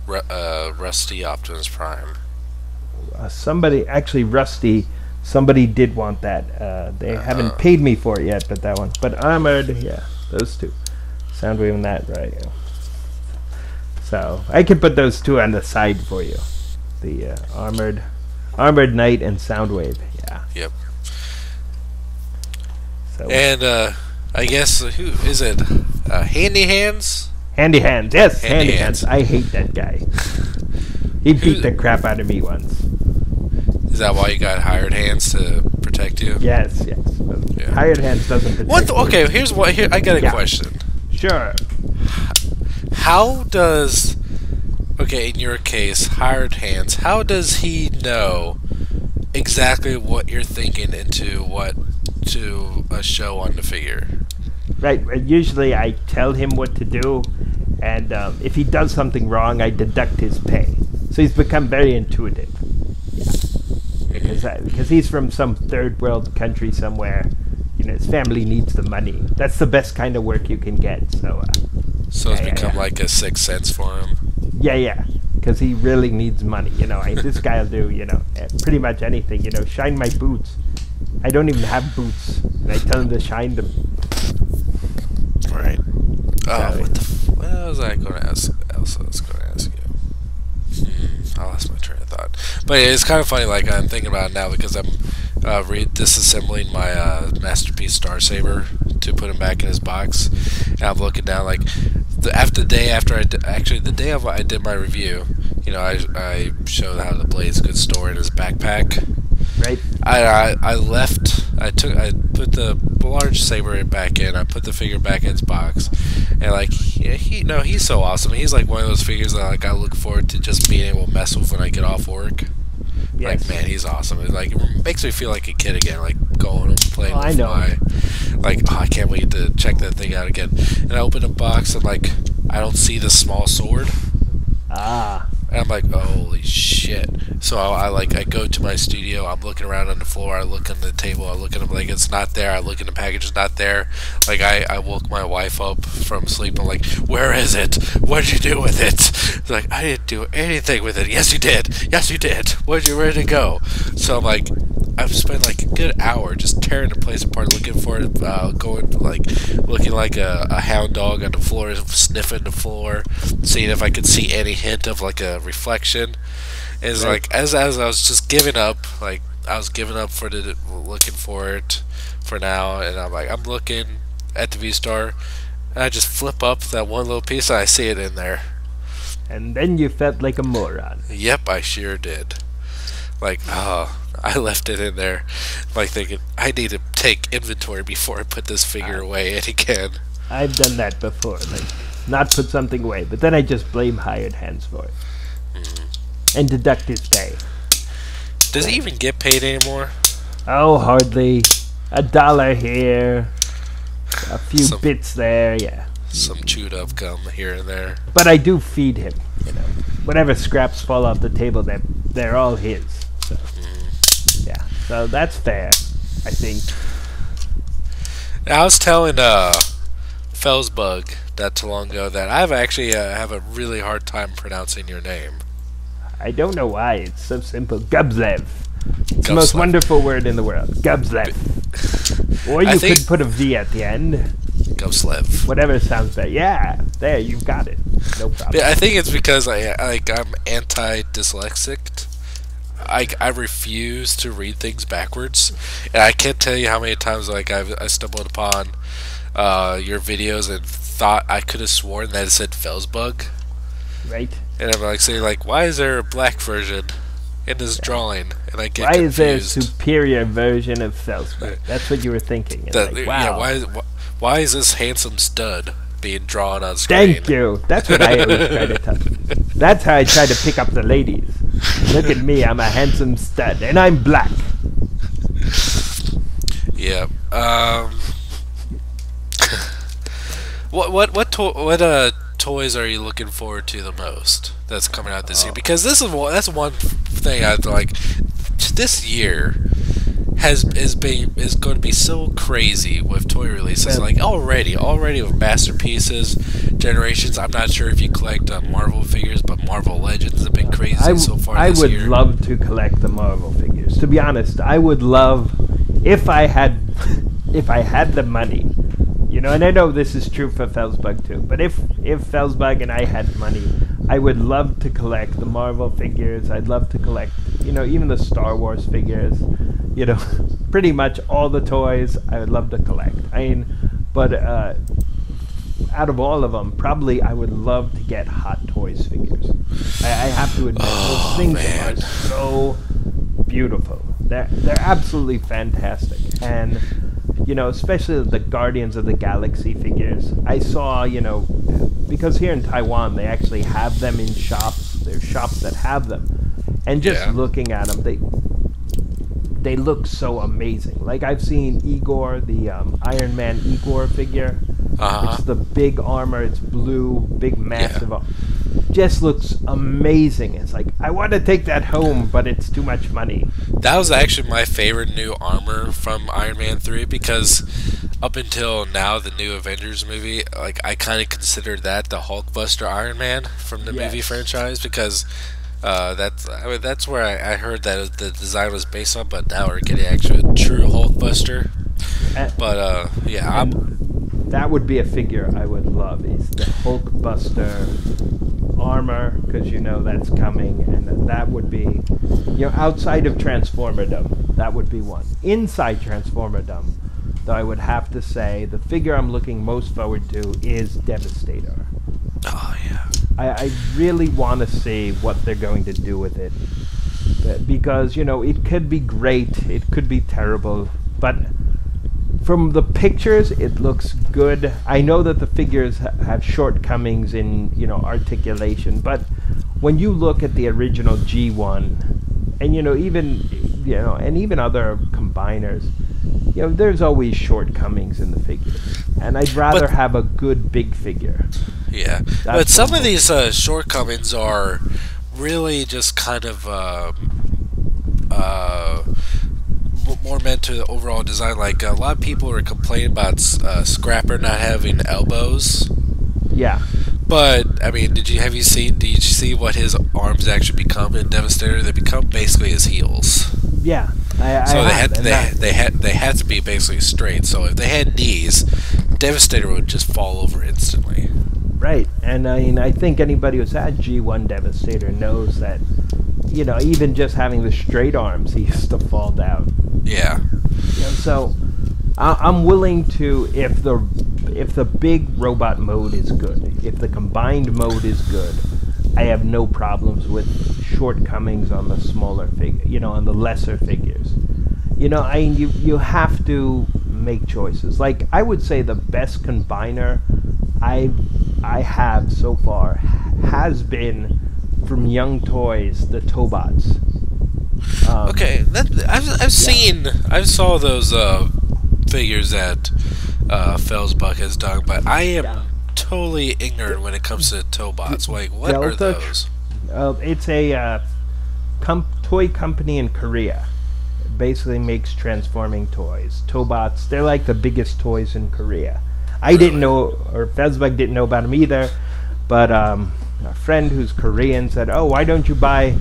Rusty Optimus Prime. Somebody, actually Rusty, somebody did want that. They haven't paid me for it yet, but that one. But Armored, yeah, those two. Soundwave and that, right. Yeah. So, I can put those two on the side for you. The Armored Knight and Soundwave, yeah. Yep. So, and I guess, who is it? Handy Hands? Handy Hands, yes, Handy Handy Hands. I hate that guy. He beat the crap out of me once. Is that why you got Hired Hands to protect you? Yes, yes. Yeah. Hired Hands doesn't protect okay, here's what. Here, I got a Yeah. question. Sure. How does, in your case, Hired Hands, how does he know exactly what you're thinking to a show on the figure? Right. Usually I tell him what to do, and if he does something wrong, I deduct his pay. So he's become very intuitive. Yeah. Because he's from some third world country somewhere. You know, his family needs the money. That's the best kind of work you can get. So. So it's become like a sixth sense for him. Yeah. Because he really needs money. You know, this guy will do, pretty much anything. You know, shine my boots. I don't even have boots, and I tell him to shine them. Right. What was I going to ask? Else I was going to ask you. I lost my train of thought. But it's kind of funny. Like I'm thinking about it now because I'm disassembling my Masterpiece Star Saber to put him back in his box, and I'm looking down like the day after I did my review. You know, I showed how the Blade's good store in his backpack. Right. I put the large saber back in. I put the figure back in its box, and he's so awesome. He's like one of those figures that I look forward to just being able to mess with when I get off work. Yes. Like, man, he's awesome. It makes me feel like a kid again, like going and playing with I know. I can't wait to check that thing out again. And I open the box and I don't see the small sword. Ah. And I'm like, holy shit. So I go to my studio, I'm looking around on the floor, I look on the table, I look at them like it's not there, I look in the package, it's not there. Like I woke my wife up from sleep, I'm like, where is it? What'd you do with it? It's like, I didn't do anything with it. Yes you did. Yes you did. Where'd it go? So I'm like, I've spent like a good hour just tearing the place apart, looking for it, looking like a hound dog on the floor, sniffing the floor, seeing if I could see any hint of like a reflection. And it's Right. like as I was just giving up, I was giving up for looking for it for now, and I'm looking at the V-Star, and I just flip up that one little piece and I see it in there. and then you felt like a moron. Yep, I sure did. Like, I left it in there, like thinking I need to take inventory before I put this figure away, and again. I've done that before, like not put something away, but then I just blame hired hands for it and deduct his pay. Does he even get paid anymore? Oh, hardly. $1 here, a few bits there, yeah. Some chewed up gum here and there. But I do feed him, you know. Whatever scraps fall off the table, they're all his. So, yeah, so that's fair, I think. I was telling Felsbug not too long ago that I have a really hard time pronouncing your name. I don't know why. It's so simple. Gubzelf. It's the most wonderful word in the world. Gubzelf. Or you could put a V at the end. Gubzelf. Whatever sounds better. Yeah, there, you've got it. No problem. Yeah, I think it's because I'm anti-dyslexic. I refuse to read things backwards, and I can't tell you how many times I stumbled upon your videos and thought I could have sworn that it said Felsbug. Right. And I'm like saying why is there a black version in this drawing? And I get why confused. Is there a superior version of Felsbug? That's what you were thinking. Wow. Yeah, why is this handsome stud being drawn on screen? Thank you. That's what I always try to tell you. That's how I try to pick up the ladies. Look at me, I'm a handsome stud, and I'm black. Yeah. What toys are you looking forward to the most that's coming out this year? Because that's one thing I like. This year is going to be so crazy with toy releases. Like already with masterpieces, generations. I'm not sure if you collect Marvel figures, but Marvel Legends have been crazy so far this year. I would love to collect the Marvel figures. To be honest, I would love if I had the money. You know, and I know this is true for Felsbug too, but if Felsbug and I had money, I would love to collect the Marvel figures. I'd love to collect, you know, even the Star Wars figures. You know, pretty much all the toys I would love to collect. I mean, but out of all of them, probably I would love to get Hot Toys figures. I have to admit, those things are so beautiful. They're absolutely fantastic, and you know, especially the Guardians of the Galaxy figures. I saw, you know, because here in Taiwan they actually have them in shops. There's shops that have them, and just looking at them, they look so amazing. Like I've seen Igor, the Iron Man Igor figure. It's the big armor. It's blue, big, massive. Just looks amazing. It's like I want to take that home, but it's too much money. That was actually my favorite new armor from Iron Man 3 because up until now, the new Avengers movie, like I kind of considered that the Hulkbuster Iron Man from the movie franchise because that's where I heard that the design was based on. But now we're getting actually a true Hulkbuster. But that would be a figure I would love. Is the Hulkbuster armor, because you know that's coming, and that would be, you know, outside of Transformerdom, that would be one. Inside Transformerdom, though, I would have to say the figure I'm looking most forward to is Devastator. Oh yeah. I really want to see what they're going to do with it, because you know it could be great, it could be terrible, but from the pictures, it looks good. I know that the figures have shortcomings in, you know, articulation, but when you look at the original G1, and you know, even other combiners, you know, there's always shortcomings in the figures, and I'd rather have a good big figure. Yeah, but some of these shortcomings are really just kind of more meant to the overall design. Like a lot of people are complaining about Scrapper not having elbows. Yeah. But I mean, did you see what his arms actually become in Devastator? They become basically his heels. Yeah. So they had to be basically straight. So if they had knees, Devastator would just fall over instantly. Right. And I mean, I think anybody who's had G1 Devastator knows that, you know, even just having the straight arms, he used to fall down. Yeah. You know, so I'm willing to, if the big robot mode is good, if the combined mode is good, I have no problems with shortcomings on the smaller figure, on the lesser figures. You have to make choices. Like, I would say the best combiner I I have so far has been from Young Toys, the Tobots. Okay, I saw those figures that Felsbuck has done, but I am Yeah. totally ignorant when it comes to Tobots. Like, what are Delta. those? It's a toy company in Korea. It basically makes transforming toys. Tobots. They're like the biggest toys in Korea. I didn't know, or Felsbuck didn't know about them either. But a friend who's Korean said, "Oh, why don't you buy,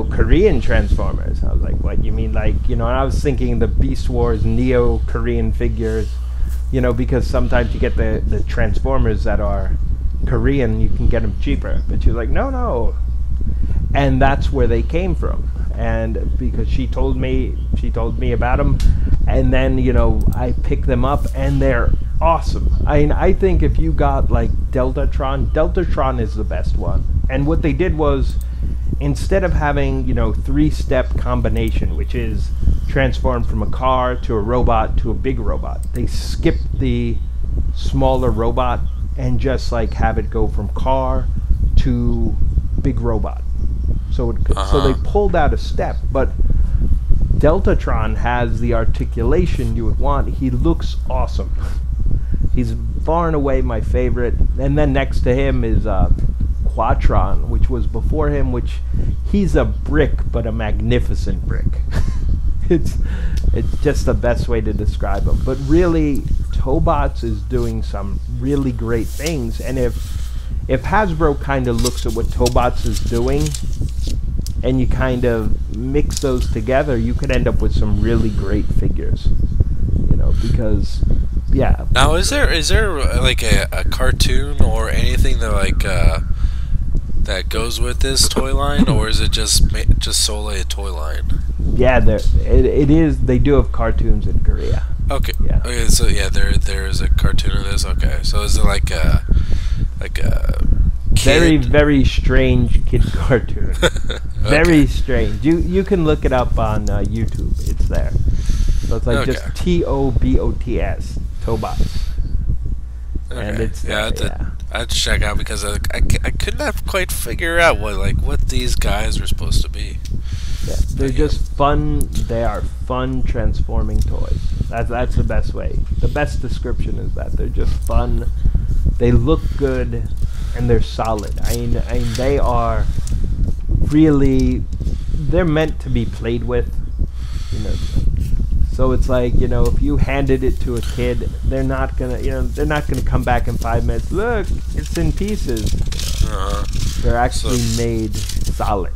Korean Transformers?" I was like, "What? You mean like, And I was thinking the Beast Wars Neo-Korean figures, because sometimes you get the Transformers that are Korean, you can get them cheaper." But she's like, "No, no." And that's where they came from. And because she told me about them, and then I picked them up, and they're awesome. I think if you got like Deltatron is the best one. And what they did was, instead of having 3-step combination, which is transform from a car to a robot to a big robot, they skipped the smaller robot and just like have it go from car to big robot. So they pulled out a step, but Deltatron has the articulation you would want. He looks awesome. He's far and away my favorite. And then next to him is Quatron, which was before him, which he's a brick, but a magnificent brick. it's just the best way to describe him. But really, Tobots is doing some really great things. And if Hasbro kind of looks at what Tobots is doing, and you kind of mix those together, you could end up with some really great figures. Because Now, is there like a cartoon or anything that that goes with this toy line, or is it just solely a toy line? Yeah, it is. They do have cartoons in Korea. Okay. Yeah. Okay. So yeah, there is a cartoon of this. Okay. So is it like a very, kid? very strange kid cartoon. Very strange. You can look it up on YouTube. It's there. So it's like just Tobots. Tobots. Okay. And it's I had to check out because I could not quite figure out what these guys were supposed to be. Yeah, they're just fun. They are fun transforming toys. That's the best way. The best description is that they're just fun. They look good, and they're solid. I mean they are really. They're meant to be played with. So it's like, if you handed it to a kid, they're not gonna come back in 5 minutes. Look, it's in pieces. They're actually made solid.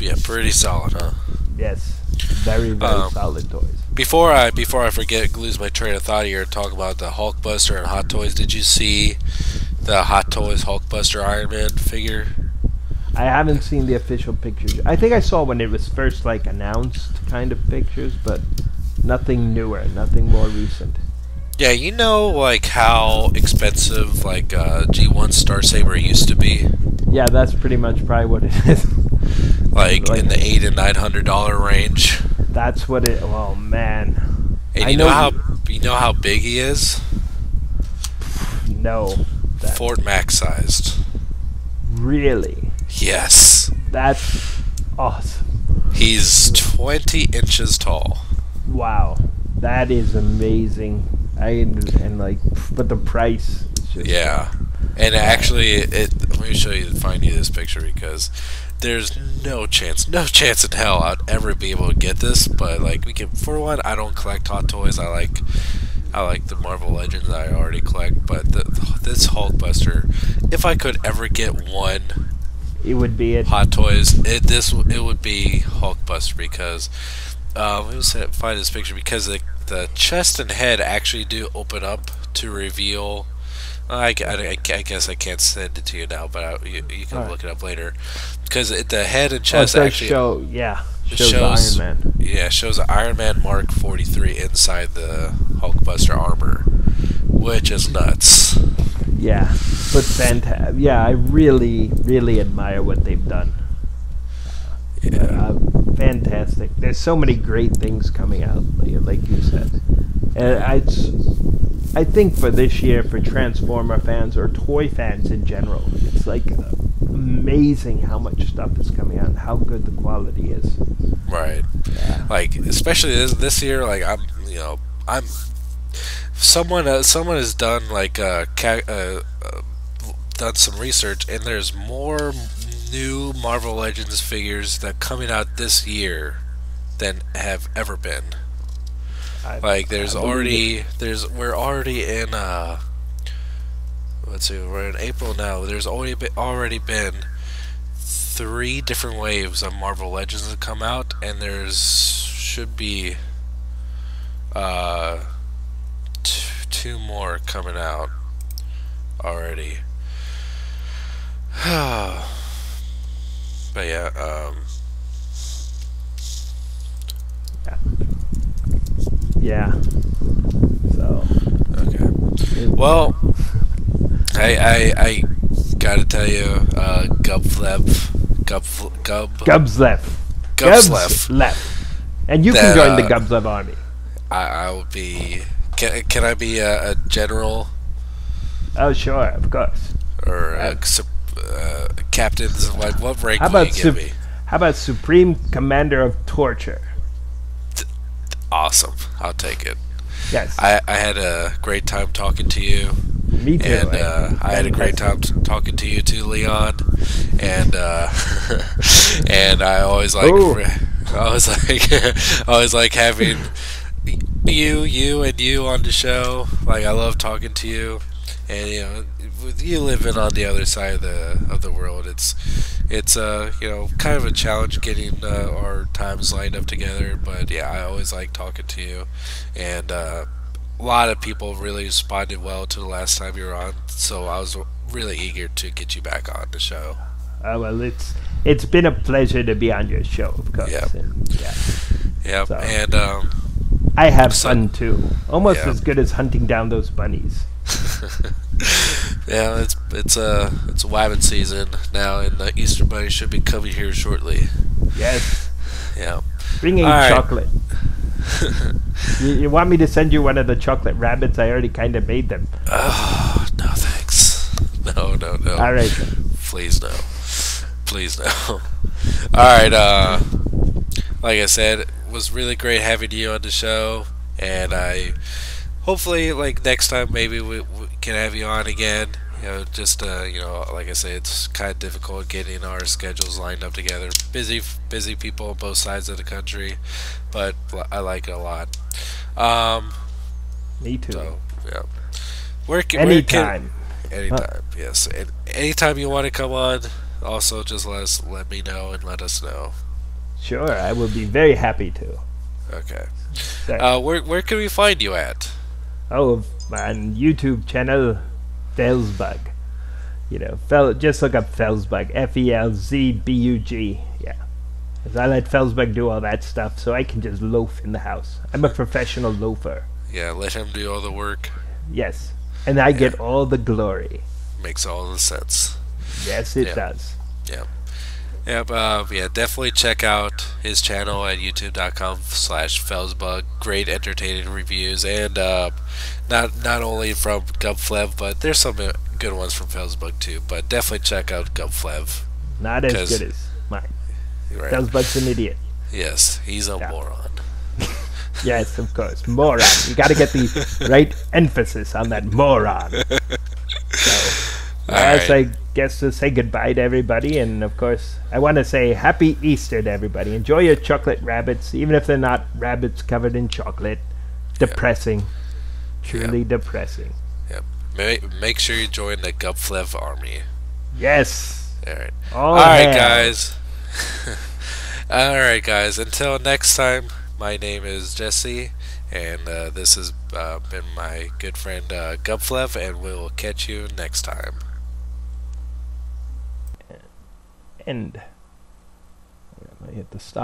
Yeah, pretty solid, huh? Yes, very, very solid toys. Before I forget, lose my train of thought here, talk about the Hulkbuster and Hot Toys. Did you see the Hot Toys Hulkbuster Iron Man figure? I haven't seen the official pictures. I think I saw when it was first announced kind of pictures, but nothing newer, nothing more recent. Yeah, how expensive G1 Star Saber used to be. Yeah, that's pretty much probably what it is. In the $800 and $900 range. That's what it. Oh man. And you know how big he is? No. Fort Max sized. Really? Yes. That's awesome. He's 20 inches tall. Wow, that is amazing. But the price is just and actually, let me find you this picture because there's no chance in hell I'd ever be able to get this. But for one, I don't collect Hot Toys. I like the Marvel Legends that I already collect. But this Hulkbuster, if I could ever get one, it would be it. Hot Toys. It would be Hulkbuster because. Let me find this picture because the chest and head actually do open up to reveal. I guess I can't send it to you now, but you can look it up later. Because the head and chest actually shows Iron Man. Yeah, it shows the Iron Man Mark 43 inside the Hulkbuster armor, which is nuts. Yeah, but fantastic. Yeah, I really, really admire what they've done. Yeah. Fantastic. There's so many great things coming out, like you said. And I think for this year, for Transformer fans or toy fans in general, it's like amazing how much stuff is coming out and how good the quality is. Right. Yeah. Like especially this year, like I'm someone has done like done some research, and there's more new Marvel Legends figures that coming out this year than have ever been. Like there's I believe it. we're already in let's see, we're in April now. There's already been 3 different waves of Marvel Legends that come out, and there's should be uh two more coming out already. But yeah, Yeah. Yeah. So. okay. It, Well, I gotta tell you, Gubzelf. Gubzelf. And you can That join the Gubzelf army. I will be. Can I be a general Oh, sure, of course. or captain? What rank How will you about give me? how about Supreme Commander of Torture? Awesome, I'll take it. Yes. I had a great time talking to you. Me too. And I had a great time talking to you too, Leon. And and I always like, Ooh. I always like having you and you on the show. Like I love talking to you, and with you living on the other side of the world, it's kind of a challenge getting our times lined up together. But yeah, I always like talking to you, and a lot of people really responded well to the last time you were on, so I was really eager to get you back on the show. Well, it's been a pleasure to be on your show, of course. Yep. And, yeah. Yep. So, And I have fun too, almost Yeah. as good as hunting down those bunnies. yeah, it's wabbit season now, and the Easter Bunny should be coming here shortly. Yes. Yeah. Bringing All right. chocolate. You want me to send you one of the chocolate rabbits? I already kind of made them. Oh, no thanks. No. All right. Please no. Please no. All right. Like I said, it was really great having you on the show, and I hopefully like next time maybe we can have you on again. Just like I say, it's kind of difficult getting our schedules lined up together. Busy people on both sides of the country, but I like it a lot. Me too. So yeah, Anytime. anytime, yes. And anytime you want to come on, also just let me know and let us know. Sure, I will be very happy to. Okay. So, Where can we find you at? on YouTube channel, Felsbug. Just look up Felsbug. Felzbug. Yeah. 'Cause I let Felsbug do all that stuff, so I can just loaf in the house. I'm a professional loafer. Yeah, let him do all the work. Yes. And I get all the glory. Makes all the sense. Yes, it Yeah. does. Yeah. Yep, yeah, definitely check out his channel at youtube.com/Felsbug. Great entertaining reviews, and not only from Gubzelf, but there's some good ones from Felsbug too. But definitely check out Gubzelf. Not as good as mine. Right. Felsbug's an idiot. Yes, he's a moron. Yes, of course. Moron. You got to get the right emphasis on that moron. So, yes, right. I guess to say goodbye to everybody, and of course, I want to say Happy Easter to everybody. Enjoy your chocolate rabbits, even if they're not rabbits covered in chocolate. Depressing. Truly depressing. Yep. Make sure you join the Gubzelf army. Yes. All right. All right, hail. guys. All right, guys. Until next time, my name is Jesse, and this has been my good friend Gubzelf, and we'll catch you next time. And I hit the stop.